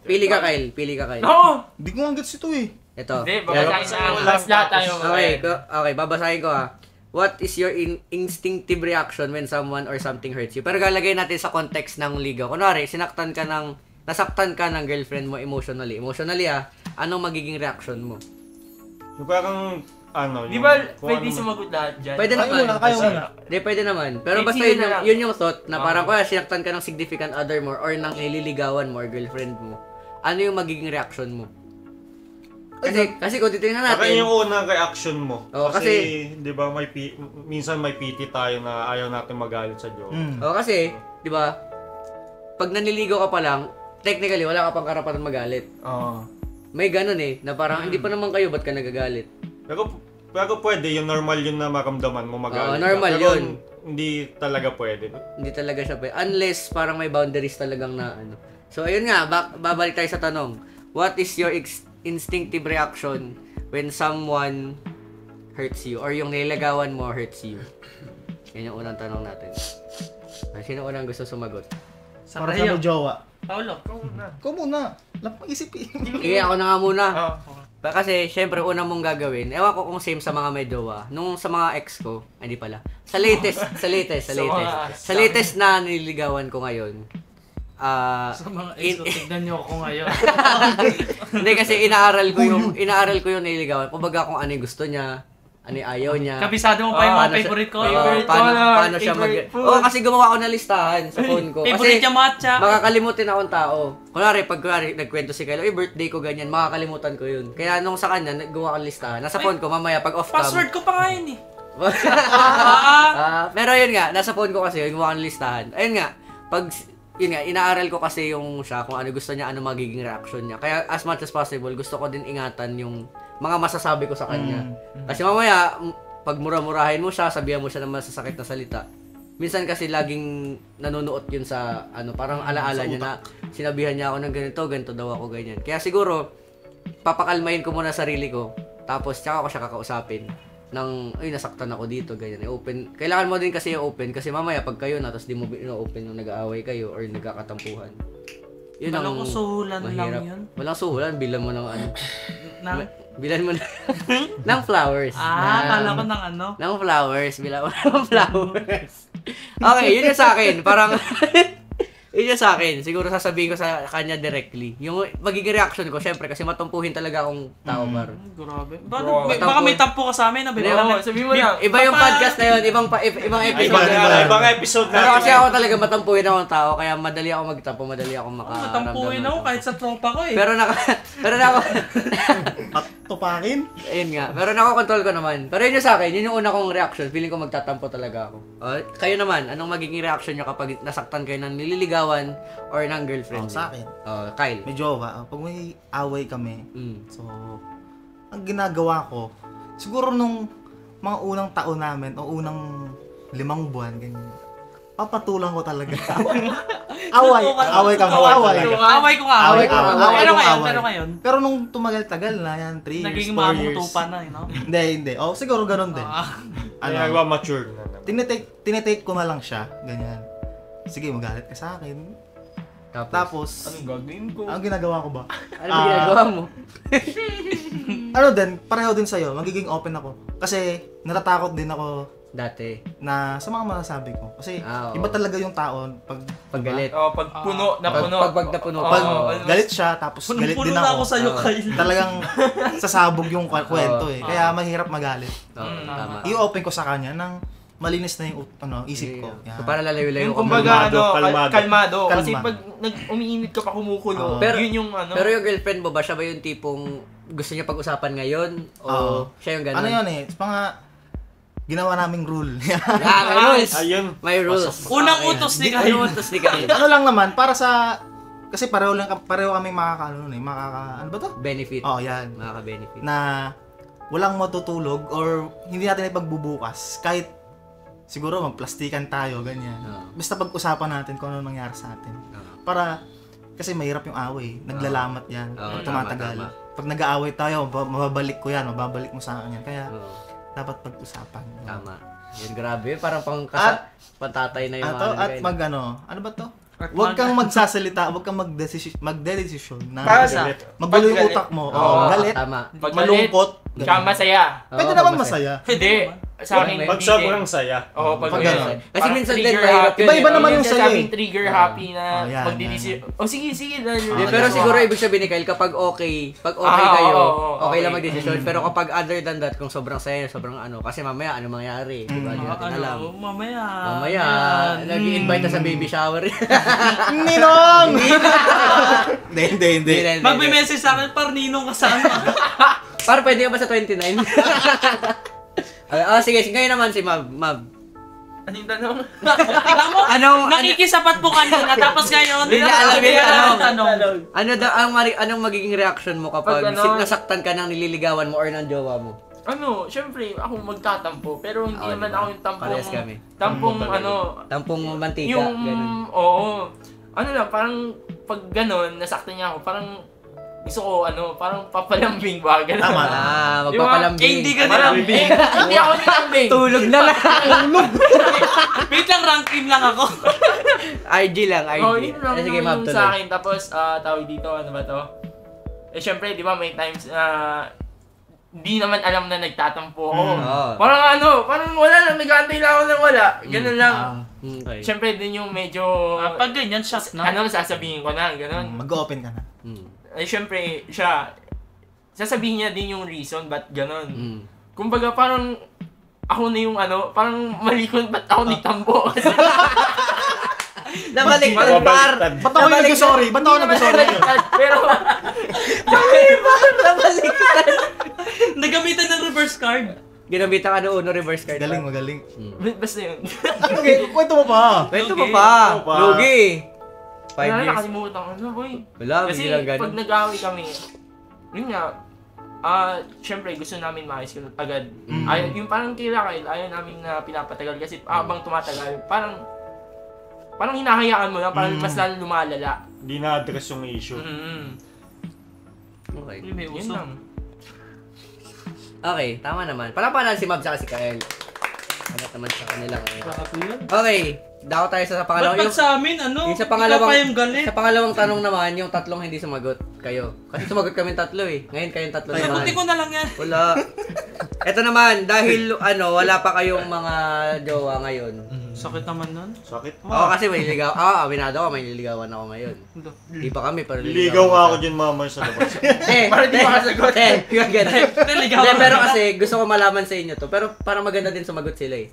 Speaker 1: Pili ka, Kyle.
Speaker 5: No!
Speaker 3: Hindi ko ang gets ito eh.
Speaker 1: Ito.
Speaker 5: Hindi, babasahin na. Last lahat tayo.
Speaker 1: Okay, babasahin ko ah. What is your instinctive reaction when someone or something hurts you? Pero galagay natin sa context ng ligaw. Kunwari, nasaktan ka ng girlfriend mo emotionally. Emotionally anong magiging reaction mo?
Speaker 6: Yung parang,
Speaker 5: Di ba pwede sumagot lahat dyan?
Speaker 1: Pwede naman.
Speaker 3: Kayo muna.
Speaker 1: Hindi, pwede naman. Pero
Speaker 5: Kahit
Speaker 1: basta
Speaker 5: sino na lang.
Speaker 1: yun yung thought na parang kaya sinaktan ka ng significant other mo or ng nililigawan mo or girlfriend mo. Ano yung magiging reaction mo? Kasi kung titingnan
Speaker 6: Saka
Speaker 1: natin,
Speaker 6: yung unang reaction mo.
Speaker 1: Oo,
Speaker 6: kasi, di ba, minsan may pity tayo na ayaw natin magalit sa jowa.
Speaker 1: kasi, di ba, pag naniligaw ka pa lang, technically, wala ka pang karapatan magalit. May ganun na parang, hindi pa naman kayo, ba't ka nagagalit?
Speaker 6: Pero pwede, yung normal yun na maramdaman mo magalit.
Speaker 1: Normal
Speaker 6: pero
Speaker 1: yun.
Speaker 6: Hindi talaga pwede.
Speaker 1: Hindi talaga siya pwede. Unless, parang may boundaries talagang na, So, ayun nga, babalik tayo sa tanong. What is your instinctive reaction when someone hurts you or yung nilagawan mo hurts you? Yan yung unang tanong natin. Sino unang gusto sumagot?
Speaker 3: Para sa may jowa.
Speaker 2: Paolo.
Speaker 3: Ikaw muna. Lapang isip eh.
Speaker 1: Sige, ako na nga muna. Kasi, syempre, unang mong gagawin, ewan ko kung same sa mga may jowa. Nung sa mga ex ko, hindi pala. Sa latest na nililigawan ko ngayon,
Speaker 2: Sa mga ex ko, tignan niyo ako ngayon.
Speaker 1: Hindi kasi inaaral ko yung nililigawan. Kumbaga kung ano yung gusto niya, ano yung ayaw niya.
Speaker 2: Kabisado mo pa yung mga favorite ko.
Speaker 1: Paano siya kasi gumawa ako ng listahan sa phone ko.
Speaker 2: Favorite
Speaker 1: Kasi
Speaker 2: niya matcha.
Speaker 1: makakalimutin akong tao. Kunwari, nagkwento si Kyle, birthday ko ganyan, makakalimutan ko yun. Kaya nung sa kanya, naggawa ako ng listahan. Nasa phone ko, mamaya pag off cam.
Speaker 2: Password ko pa nga yun eh.
Speaker 1: Pero yun nga, nasa phone ko kasi, gumawa ako ng listahan. Ayun nga, yun nga, inaaral ko kasi yung siya, kung ano gusto niya, ano magiging reaction niya. Kaya as much as possible, gusto ko din ingatan yung mga masasabi ko sa kanya. Kasi mamaya, pag mura-murahin mo siya, sabihan mo siya ng masasakit na salita. Minsan kasi laging nanonood yun sa, parang alaala niya na sinabihan niya ako ng ganito daw ako ganyan. Kaya siguro, papakalmahin ko muna sarili ko, tapos tsaka ko siya kakausapin. Nasaktan ako dito, ganyan. Open. Kailangan mo din kasi i-open kasi mamaya pag kayo na tapos di mo ino-open nung nag-aaway kayo or nagkakatampuhan. Yun
Speaker 2: Walang suhulan
Speaker 1: mahirap.
Speaker 2: lang yun.
Speaker 1: Walang suhulan, bilan mo ng bilan mo ng flowers.
Speaker 2: Kala ko ng
Speaker 1: ng flowers, bilan mo ng flowers. Okay, yun yung sa akin. Parang Yun yung sa akin. Siguro sasabihin ko sa kanya directly. Yung magiging reaction ko, syempre, kasi matumpuhin talaga akong tao, par.
Speaker 2: Grabe.
Speaker 5: Bro,
Speaker 2: Baka may tampo ka sa amin.
Speaker 5: Oo, sabihin mo lang.
Speaker 1: Iba yung podcast na yun, ibang episode.
Speaker 6: Ibang episode
Speaker 1: Pero
Speaker 6: natin.
Speaker 1: kasi ako talaga matampuhin akong tao, kaya madali ako magtampo, madali ako makaramdaman.
Speaker 2: Matampuhin ako kahit sa tropa ko eh.
Speaker 1: Pero nako,
Speaker 3: At tupakin?
Speaker 1: ayun nga. Pero nakokontrol ko naman. Pero yun yung sa akin, yun yung una kong reaction. Feeling ko magtatampo talaga ako. Kayo naman, anong magiging reaction nyo kapag nasaktan kayo ng nililigawan or ng girlfriend?
Speaker 3: Sa akin.
Speaker 1: Kyle.
Speaker 3: May jowa. Pag may away kami,
Speaker 1: Mm.
Speaker 3: so, ang ginagawa ko, siguro nung mga unang taon namin, o unang 5 buwan, ganyan, papatulang ko talaga. away kami.
Speaker 2: Away ko nga. Pero ngayon.
Speaker 3: Pero nung tumagal-tagal na yan, 3 years,
Speaker 2: Naging
Speaker 3: 4 years.
Speaker 2: mamutupan na, no?
Speaker 3: Hindi. Siguro ganun din.
Speaker 6: Ano, nagwa-mature na naman.
Speaker 3: Tinetake ko na lang siya, ganyan. Sige, magalit ka sa akin. Tapos,
Speaker 5: Anong gagawin ko?
Speaker 3: ang ginagawa ko ba?
Speaker 1: Ano ba ginagawa mo?
Speaker 3: Ano din, pareho din sa'yo, magiging open ako. Kasi, natatakot din ako
Speaker 1: Dati.
Speaker 3: na sa mga masasabi ko. Kasi,
Speaker 1: Oo.
Speaker 3: iba talaga yung taon pag
Speaker 1: Paggalit.
Speaker 5: Pag puno, napuno.
Speaker 1: Pag napuno.
Speaker 3: Pag
Speaker 5: Oo.
Speaker 3: galit siya, tapos galit din
Speaker 2: Punong-puno na ako
Speaker 3: ako.
Speaker 2: sa'yo,
Speaker 1: Oo.
Speaker 2: Kyle.
Speaker 3: Talagang sasabog yung kwento eh. Kaya mahirap magalit.
Speaker 1: Oo, tama.
Speaker 3: I-open ko sa kanya ng malinis na yung isip ko.
Speaker 1: Yeah.
Speaker 3: Yan.
Speaker 1: So, para lalayo-layo
Speaker 5: Yung
Speaker 1: ka
Speaker 5: kumbaga,
Speaker 6: Kalmado.
Speaker 5: kalmado. Kasi
Speaker 3: Kalma.
Speaker 5: pag umiinit ka pa kumukulo,
Speaker 1: Pero-
Speaker 5: yun yung ano.
Speaker 1: Pero yung girlfriend mo ba, siya ba yung tipong gusto niya pag-usapan ngayon? O
Speaker 3: Oo.
Speaker 1: siya yung gano'n?
Speaker 3: Ano yun eh, mga ginawa naming rule.
Speaker 1: May rules.
Speaker 6: Ayun.
Speaker 1: May rules.
Speaker 2: Unang utos ni Kyle.
Speaker 1: Ano utos ni Kyle?
Speaker 3: Ano lang naman, para sa, kasi pareho kami ano ba to?
Speaker 1: Benefit.
Speaker 3: Oh, yan.
Speaker 1: Makaka-benefit.
Speaker 3: Na walang matutulog or hindi natin ipagbubukas kahit siguro magplastikan tayo, ganyan.
Speaker 1: Oo.
Speaker 3: Basta pag-usapan natin kung ano nangyari sa atin.
Speaker 1: Oo.
Speaker 3: Para, kasi mahirap yung away. Naglalamat yan.
Speaker 1: Oo,
Speaker 3: Tumatagal.
Speaker 1: tama.
Speaker 3: Pag nag-aaway tayo, mababalik ko yan, mababalik mo sa akin yan. Kaya,
Speaker 1: Oo,
Speaker 3: dapat pag-usapan.
Speaker 1: tama. Yun, grabe. Parang pantatay na yung
Speaker 3: At,
Speaker 1: mga
Speaker 3: at
Speaker 1: Kyle.
Speaker 3: ano ba to? Huwag kang magsasalita, huwag kang magdedesisyon na
Speaker 5: Para sa
Speaker 3: magulo yung
Speaker 5: paggalit.
Speaker 3: utak mo.
Speaker 5: Oo,
Speaker 3: Galit,
Speaker 1: Tama.
Speaker 5: Pag
Speaker 3: malungkot.
Speaker 5: Tsaka masaya.
Speaker 3: Pwede
Speaker 1: Oo,
Speaker 3: naman
Speaker 1: pag
Speaker 3: masaya.
Speaker 5: Hindi. Sa akin,
Speaker 6: Pag
Speaker 5: hindi
Speaker 6: sobrang
Speaker 5: eh.
Speaker 6: saya.
Speaker 5: Oo, pag
Speaker 3: Pag
Speaker 5: ganun.
Speaker 3: ganun.
Speaker 1: Kasi
Speaker 5: Parang
Speaker 1: minsan din,
Speaker 5: trigger
Speaker 1: mahirap
Speaker 5: happy.
Speaker 1: yun.
Speaker 3: Iba-iba naman yung saya
Speaker 5: sabing
Speaker 3: eh.
Speaker 5: trigger happy na
Speaker 3: Oh, yan,
Speaker 5: magdidesisyon. Oh, sige.
Speaker 1: Hindi, pero siguro ibig sabihin ni Kyle, kapag okay kayo, okay lang mag-decision. Pero kapag other than that, kung sobrang saya, sobrang ano, kasi mamaya, ano mangyari? Diba? Di natin alam.
Speaker 2: Mamaya.
Speaker 1: Mamaya, nag-i-invite na sa baby shower.
Speaker 3: Ninong! Hindi.
Speaker 2: Magme-message sa akin, par ninong kasama.
Speaker 1: Para pwede ka ba sa 29? Sige, ngayon naman si Mab.
Speaker 5: Ano yung tanong?
Speaker 2: Nakikisapat po kanina, tapos ngayon,
Speaker 1: Hindi niya alam yung
Speaker 2: tanong.
Speaker 1: Anong magiging reaction mo kapag
Speaker 5: Pag ano-
Speaker 1: nasaktan ka ng nililigawan mo or ng jowa mo?
Speaker 5: Ano, syempre, ako magtatampo. Pero hindi
Speaker 1: Oo,
Speaker 5: naman
Speaker 1: diba?
Speaker 5: ako yung
Speaker 1: Parehas kami.
Speaker 5: tampong
Speaker 1: Tampong mantika,
Speaker 5: yung,
Speaker 1: ganun.
Speaker 5: oo. Ano lang, parang pag gano'n, nasaktan niya ako, parang gusto ko, parang papalambing ba, gano'n.
Speaker 3: Tama.
Speaker 1: Magpapalambing.
Speaker 2: Eh, hindi ka
Speaker 5: Parang,
Speaker 2: nilambing.
Speaker 5: hindi ako nilambing.
Speaker 1: Tulog na lang.
Speaker 2: Wait lang, rank team lang ako.
Speaker 1: RG lang, RG.
Speaker 5: Oh, yun lang
Speaker 1: Sige,
Speaker 5: naman
Speaker 1: Mab,
Speaker 5: yung
Speaker 1: tuloy.
Speaker 5: sa akin. Tapos, tawag dito, ano ba to? Eh, syempre, di ba, may times na di naman alam na nagtatampo ako.
Speaker 1: Oo.
Speaker 5: Parang wala lang, nag-aantay lang ako ng wala. Ganun lang.
Speaker 1: Okay.
Speaker 5: Syempre, din yung medyo,
Speaker 2: Pag ganyan, shot na.
Speaker 5: sasabihin ko na, ganun.
Speaker 3: Mag-open ka na.
Speaker 5: Eh, syempre, siya, sasabihin niya din yung reason ba't ganun. Kumbaga, parang, ako na yung parang mali ko, ba't ako nagtampo?
Speaker 1: Nabaliktad, par!
Speaker 3: Ba't ako nag-sorry? Ba't ako nag-sorry?
Speaker 5: Pero,
Speaker 1: Nabaliktad!
Speaker 2: Nagamitan ng reverse card.
Speaker 1: Ginamitan ka ng reverse card.
Speaker 3: Magaling.
Speaker 5: basta yun.
Speaker 3: Kwento mo pa.
Speaker 1: Kwento mo
Speaker 2: Lugi.
Speaker 1: pa.
Speaker 6: Ano pa?
Speaker 1: Lugi. 5
Speaker 5: Wala,
Speaker 1: years.
Speaker 5: nakalimutan ko. Boy.
Speaker 1: Wala,
Speaker 5: Kasi
Speaker 1: hindi lang
Speaker 5: pag
Speaker 1: ganun.
Speaker 5: nag-away kami, yun nga, syempre gusto namin maayos ko agad. Yung parang kila Kyle, ayaw namin na pinapatagal kasi habang tumatagal, parang hinahayaan mo lang, parang mas lalo lumalala.
Speaker 6: Hindi na-address yung issue.
Speaker 1: Okay.
Speaker 2: Uy, may
Speaker 5: Yun
Speaker 2: uso.
Speaker 5: lang.
Speaker 1: Okay, tama naman. Palapanan si Mab sa si Kael. Hanap naman sa kanila ngayon.
Speaker 2: Grabe yun.
Speaker 1: Okay, dako tayo sa pangalawang.
Speaker 2: Ba't pag sa amin,
Speaker 1: Yung sa
Speaker 2: ikaw
Speaker 1: pangalawang,
Speaker 2: pa yung galit.
Speaker 1: sa pangalawang tanong naman, yung tatlong hindi sumagot kayo. Kasi sumagot kami tatlo eh. Ngayon kayong tatlo naman.
Speaker 2: Sagutin ko na lang yan.
Speaker 1: Wala. Ito naman, dahil wala pa kayong mga jowa ngayon.
Speaker 2: Sakit naman nun.
Speaker 6: Sakit mo.
Speaker 1: Oo, kasi may niligaw. Aminado ko, may nililigawan ako ngayon. Di pa kami, pero
Speaker 6: Ligaw nga ako dyan mamaya sa labas.
Speaker 1: Para di makasagot. Ganun.
Speaker 2: Naligawan.
Speaker 1: Hindi, pero kasi gusto ko malaman sa inyo to. Pero parang maganda din sumagot sila eh.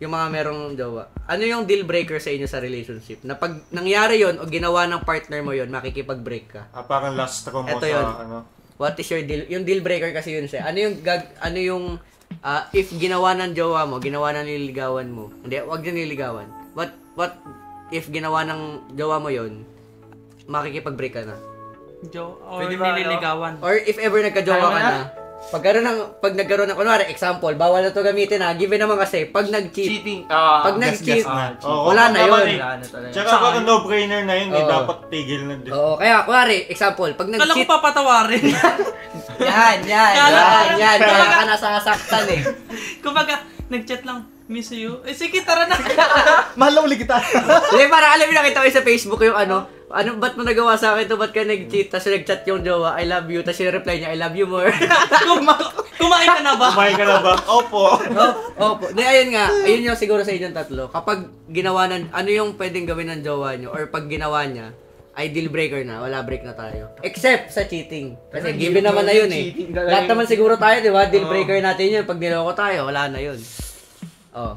Speaker 1: Yung mga merong jowa. Ano yung deal breaker sa inyo sa relationship? Na pag nangyari yon o ginawa ng partner mo yon, makikipag-break ka.
Speaker 6: Parang last straw mo
Speaker 1: Ito
Speaker 6: sa
Speaker 1: yun.
Speaker 6: ano.
Speaker 1: What is your deal? Yung deal breaker kasi yun siya. Ano yung if ginawa ng jowa mo, ginawa ng nililigawan mo. Hindi, wag na nililigawan. What if ginawa ng jowa mo yon, makikipag-break ka na.
Speaker 2: Or
Speaker 5: Pwede ba,
Speaker 2: nililigawan.
Speaker 1: Or if ever nagka-jowa ka na, pag nagkaroon ng, kunwari, example, bawal na to gamitin ha, given naman kasi, pag nag-cheat,
Speaker 5: Cheating.
Speaker 1: pag nag-cheat, wala na yun.
Speaker 6: Tsaka parang no-brainer na yun,
Speaker 1: Oo.
Speaker 6: dapat tigil na din.
Speaker 1: Oo, kaya, kunwari, example, pag
Speaker 2: Kala ko
Speaker 1: nag-cheat,
Speaker 2: papatawarin.
Speaker 1: yan, kaya ka nasasaktan eh.
Speaker 2: Kumbaga, nag-chat lang, miss you. Sige, tara na.
Speaker 3: Mahal na uli kita.
Speaker 1: Hindi, parang alam mo, nakita ko sa Facebook yung ba't mo nagawa sa akin to, ba't ka nag-cheat, tapos nag-chat yung jowa, I love you, tapos yung reply niya, I love you more.
Speaker 2: Kumain ka na ba?
Speaker 6: Kumain ka na ba? Opo.
Speaker 1: Opo. Di, ayun nga, ayun yung siguro sa inyong tatlo. Kapag ginawa ano yung pwedeng gawin ng jowa nyo, or pag ginawa niya, ay deal breaker na, wala break na tayo. Except sa cheating. Kasi given naman na yun eh. Lahat naman siguro tayo, di ba? Deal breaker natin yun. Pag niloko tayo, wala na yun. Oh.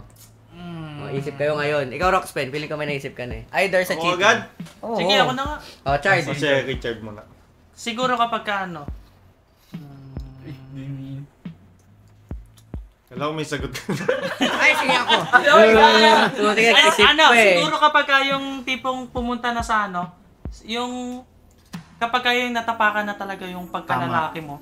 Speaker 1: Isip kayo ngayon. Ikaw, Roxpen, feeling ko may naisip ka na eh. Either sa
Speaker 6: Ako
Speaker 1: cheating.
Speaker 6: agad?
Speaker 1: Oo.
Speaker 2: Sige, ako na nga.
Speaker 1: Oh, Charles.
Speaker 6: Kasi Richard mo na.
Speaker 2: Siguro kapag ka ano,
Speaker 6: Kala ko may sagot.
Speaker 1: Ay, sige ako. Sige,
Speaker 2: ay,
Speaker 1: isip
Speaker 2: ano,
Speaker 1: ko eh.
Speaker 2: siguro kapag ka yung tipong pumunta na sa ano, yung kapag ka yung natapakan na talaga yung pagkalalaki mo.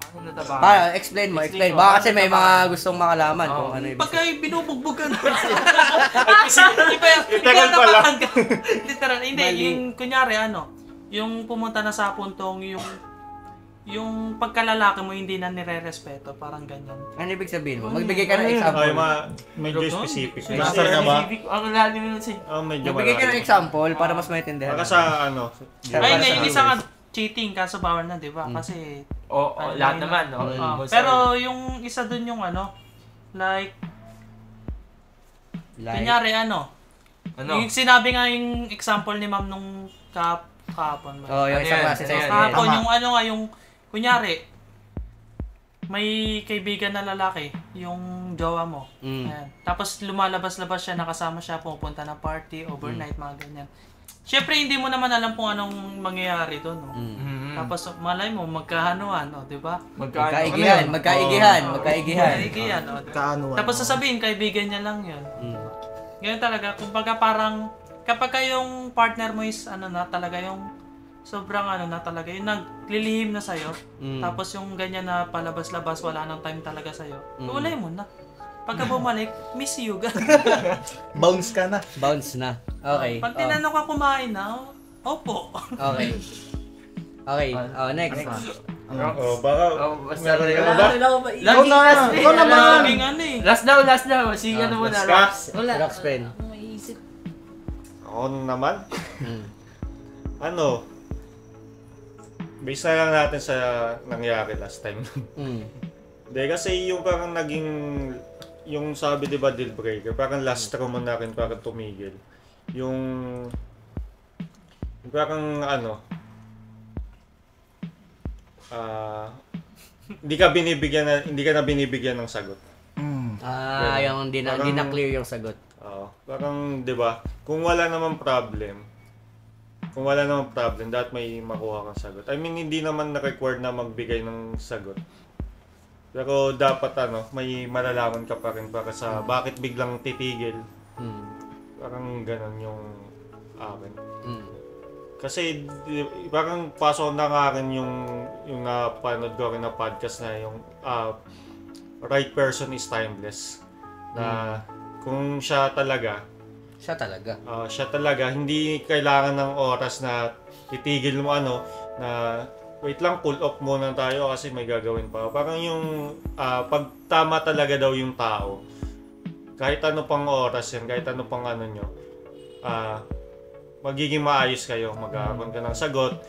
Speaker 5: Ano nataba?
Speaker 1: Explain mo. Baka kasi may mga gustong makalaman kung ano yung
Speaker 2: Pagka yung binubugbog ka na.
Speaker 6: Literal pala.
Speaker 2: Literal. Hindi, yung kunyari ano, yung pumunta na sa puntong yung pagkalalaki mo hindi na nire-respeto, parang ganyan.
Speaker 1: Ano ibig sabihin mo? Magbigay ka ng example.
Speaker 6: Ay, medyo specific.
Speaker 3: Master ka ba?
Speaker 5: Ang lalim nun si...
Speaker 6: Medyo
Speaker 1: Magbigay ka ng
Speaker 6: malalim.
Speaker 1: example para mas maintindihan.
Speaker 6: Baka sa ano.
Speaker 2: Ay, hindi sa cheating, kaso bawal na, di ba? Kasi...
Speaker 5: lahat naman, no?
Speaker 2: Pero yung isa dun yung ano, like, kunyari ano, yung sinabi nga yung example ni ma'am nung kahapon.
Speaker 1: Oh, yung isang klase sa
Speaker 2: Kahapon, yung ano nga, yung, kunyari, may kaibigan na lalaki, yung jowa mo. Ayan. Tapos lumalabas-labas siya, nakasama siya, pupunta ng party, overnight, mga ganyan. Siyempre, hindi mo naman alam kung anong mangyayari doon, no? Tapos, malay mo, magkahanuan, o, di ba?
Speaker 1: Magkaigihan,
Speaker 2: Magkaigihan, o.
Speaker 3: Kaanuan.
Speaker 2: Tapos sasabihin, kaibigan niya lang yun. Ganyan talaga, kumbaga parang, kapag yung partner mo is, ano na, talaga yung, sobrang ano na talaga, yung naglilihim na sa'yo, tapos yung ganyan na palabas-labas, wala nang time talaga sa'yo, ulay mo na. Pagka bumalik, miss you.
Speaker 3: Bounce ka na.
Speaker 1: Bounce na. Okay.
Speaker 2: Pag tinanong ka kumain na, opo.
Speaker 1: Okay. Okay. Next.
Speaker 6: Baka
Speaker 5: basta
Speaker 6: meron ka na ba?
Speaker 3: Ikaw na! Ikaw naman!
Speaker 2: Laging ano eh.
Speaker 5: Last daw. Sige ano muna,
Speaker 6: last
Speaker 5: Rox.
Speaker 1: Roxpen.
Speaker 6: Ako naman? Ano? Base na lang natin sa nangyari last time. Hindi, kasi yung parang naging, yung sabi diba deal breaker, parang last straw mo na rin para tumigil. Yung parang ano, hindi ka na binibigyan ng sagot.
Speaker 1: Yung hindi na clear yung sagot.
Speaker 6: Parang 'di ba, kung wala namang problem, dapat may makuha kang sagot. I mean, hindi naman na-required na magbigay ng sagot. Pero dapat may malalaman ka pa rin para sa bakit biglang titigil. Parang ganun yung akin. Kasi parang pasok na nga akin yung napanood ko rin na podcast na yung right person is timeless. Na kung siya talaga, hindi kailangan ng oras na titigil mo na wait lang, pull off muna tayo kasi may gagawin pa. Parang yung pag tama talaga daw yung tao, kahit ano pang oras yan, kahit ano pang nyo, magiging maayos kayo, magkakaroon ka ng sagot,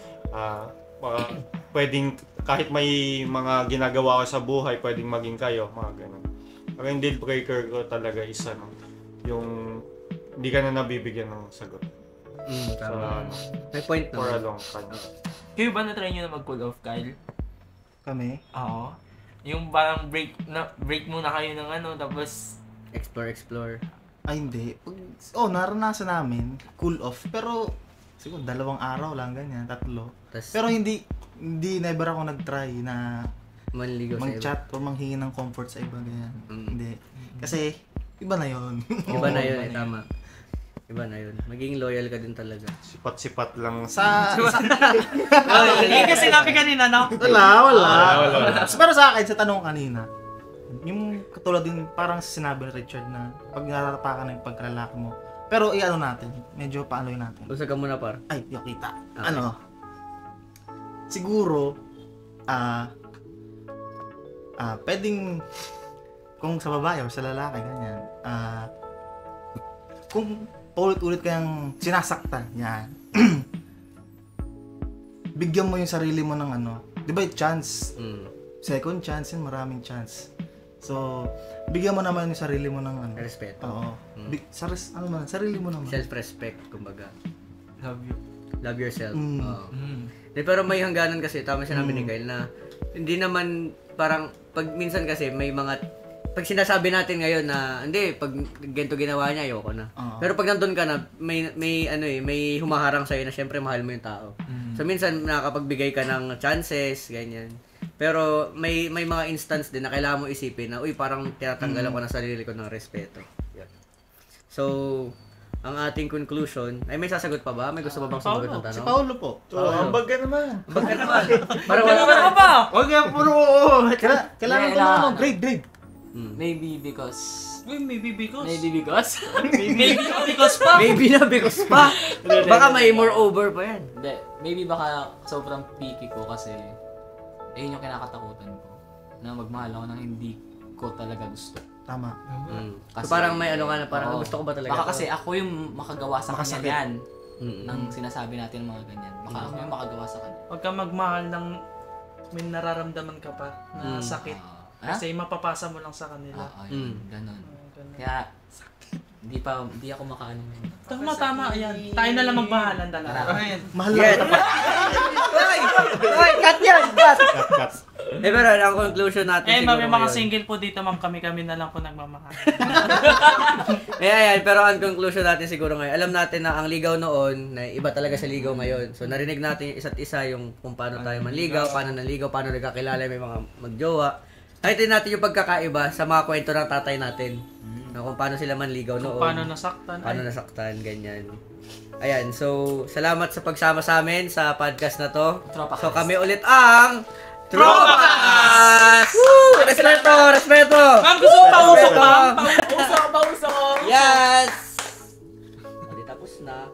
Speaker 6: pwedeng kahit may mga ginagawa ka sa buhay, pwedeng maging kayo, mga ganun. Parang yung deal breaker ko talaga is yung hindi ka na nabibigyan ng sagot.
Speaker 1: Tama.
Speaker 6: Sa,
Speaker 1: May point
Speaker 6: for a
Speaker 1: no.
Speaker 6: long time.
Speaker 5: Kayo ba na-try nyo na mag-cool off, Kyle?
Speaker 3: Kami?
Speaker 5: Oo. Yung parang break muna kayo ng ano, tapos
Speaker 1: Explore.
Speaker 3: Ay, hindi. Naranasan namin, cool off. Pero, siguro 2 araw lang, ganyan, 3.
Speaker 1: Tas
Speaker 3: Pero hindi never ako nag-try na
Speaker 1: manligaw sa iba.
Speaker 3: mag-chat o manghingi ng comfort sa iba, ganyan.
Speaker 1: Mm.
Speaker 3: Hindi. Kasi, iba na yon.
Speaker 1: Iba na yun, tama. Iba na yun. Maging loyal ka din talaga.
Speaker 6: Sipat-sipat lang.
Speaker 2: Hindi kasi sinabi kanina, no?
Speaker 3: Wala. Pero sa akin, sa tanong kanina, yung katulad din, parang sinabi ni Richard na pag nararapakan na yung pagkalalaki mo. Pero i-ano natin, medyo paanoy natin.
Speaker 1: Usag ka muna, par.
Speaker 3: Ay, yung kita.
Speaker 1: Okay.
Speaker 3: Siguro, pwedeng, kung sa babae o sa lalaki, ganyan, kung paulit-ulit kayang sinasaktan, yan, bigyan mo yung sarili mo ng di ba chance, second chance yun, maraming chance. So, bigyan mo naman yung sarili mo ng
Speaker 1: Respeto.
Speaker 3: Oo. Sarili mo naman.
Speaker 1: Self-respect, kumbaga.
Speaker 5: love you.
Speaker 1: Love yourself.
Speaker 3: Mm.
Speaker 1: Oo. Pero may hangganan kasi, tama sinabi ni Kyle na hindi naman parang pag minsan kasi may mga pag sinasabi natin ngayon na hindi pag ganito ginawa niya ayoko na. Pero pag nandun ka na may humaharang sa na syempre mahal mo yung tao. So minsan nakakapagbigay ka ng chances ganyan. Pero may mga instance din na kailangan mo isipin na uy parang tinatanggalan ko na sarili ko ng respeto. Yan. So ang ating conclusion, ay may sasagot pa ba? May gusto ba bang sumagot ng tanong?
Speaker 3: Si Paulo po.
Speaker 6: Ambag ka naman.
Speaker 1: Bakit naman? Para
Speaker 2: Ano
Speaker 1: wala
Speaker 2: ka ba?
Speaker 6: Huwag yan, puro
Speaker 3: Kailangan ko
Speaker 4: Kailangan.
Speaker 3: ng grade.
Speaker 4: Maybe because...
Speaker 2: Maybe because.
Speaker 4: Maybe because?
Speaker 2: Maybe because pa.
Speaker 1: Maybe na because pa. Baka may moreover pa yan.
Speaker 4: Hindi. Maybe baka sobrang picky ko kasi ayun yung kinakatakutan ko. Na magmahal ako ng hindi ko talaga gusto.
Speaker 3: Tama.
Speaker 1: So parang may ano ka na parang gusto ko ba talaga?
Speaker 4: Baka kasi ako yung makagawa sa kanya
Speaker 3: Makasakit.
Speaker 4: yan. Nang sinasabi natin ng mga ganyan. Baka ako yung makagawa sa kanya.
Speaker 2: Huwag kang magmahal ng may nararamdaman ka pa na sakit. Kasi mapapasa mo lang sa kanila.
Speaker 4: Ganon. Kaya, hindi ako makaano ngayon.
Speaker 2: Tama, ayan. Tayo na lang magmahalan talaga.
Speaker 3: Mahal lang.
Speaker 1: Oy, cut yan! Cut!
Speaker 6: cut.
Speaker 1: Pero ang conclusion natin
Speaker 2: May
Speaker 1: siguro
Speaker 2: mga
Speaker 1: ngayon.
Speaker 2: single po dito, ma'am. Kami na lang po nagmamahal.
Speaker 1: Ayan, pero ang conclusion natin siguro ngayon, alam natin na ang ligaw noon, na iba talaga sa ligaw ngayon. So narinig natin isa't isa yung kung paano tayo manligaw, paano nanligaw, paano nagkakilala, may mga magjowa. Nakita natin yung pagkakaiba sa mga kwento ng tatay natin. Na kung paano sila manligaw noon.
Speaker 2: Paano nasaktan.
Speaker 1: Paano nasaktan, ganyan. Ayan, so salamat sa pagsama sa amin sa podcast na to.
Speaker 4: Tropa
Speaker 1: So
Speaker 4: Cast.
Speaker 1: kami ulit ang Tropa Cast! Woo! Respeto!
Speaker 2: Ma'am, gusto mo pausok, ma'am?
Speaker 4: Pauso ko!
Speaker 1: Yes! Hindi tapos na.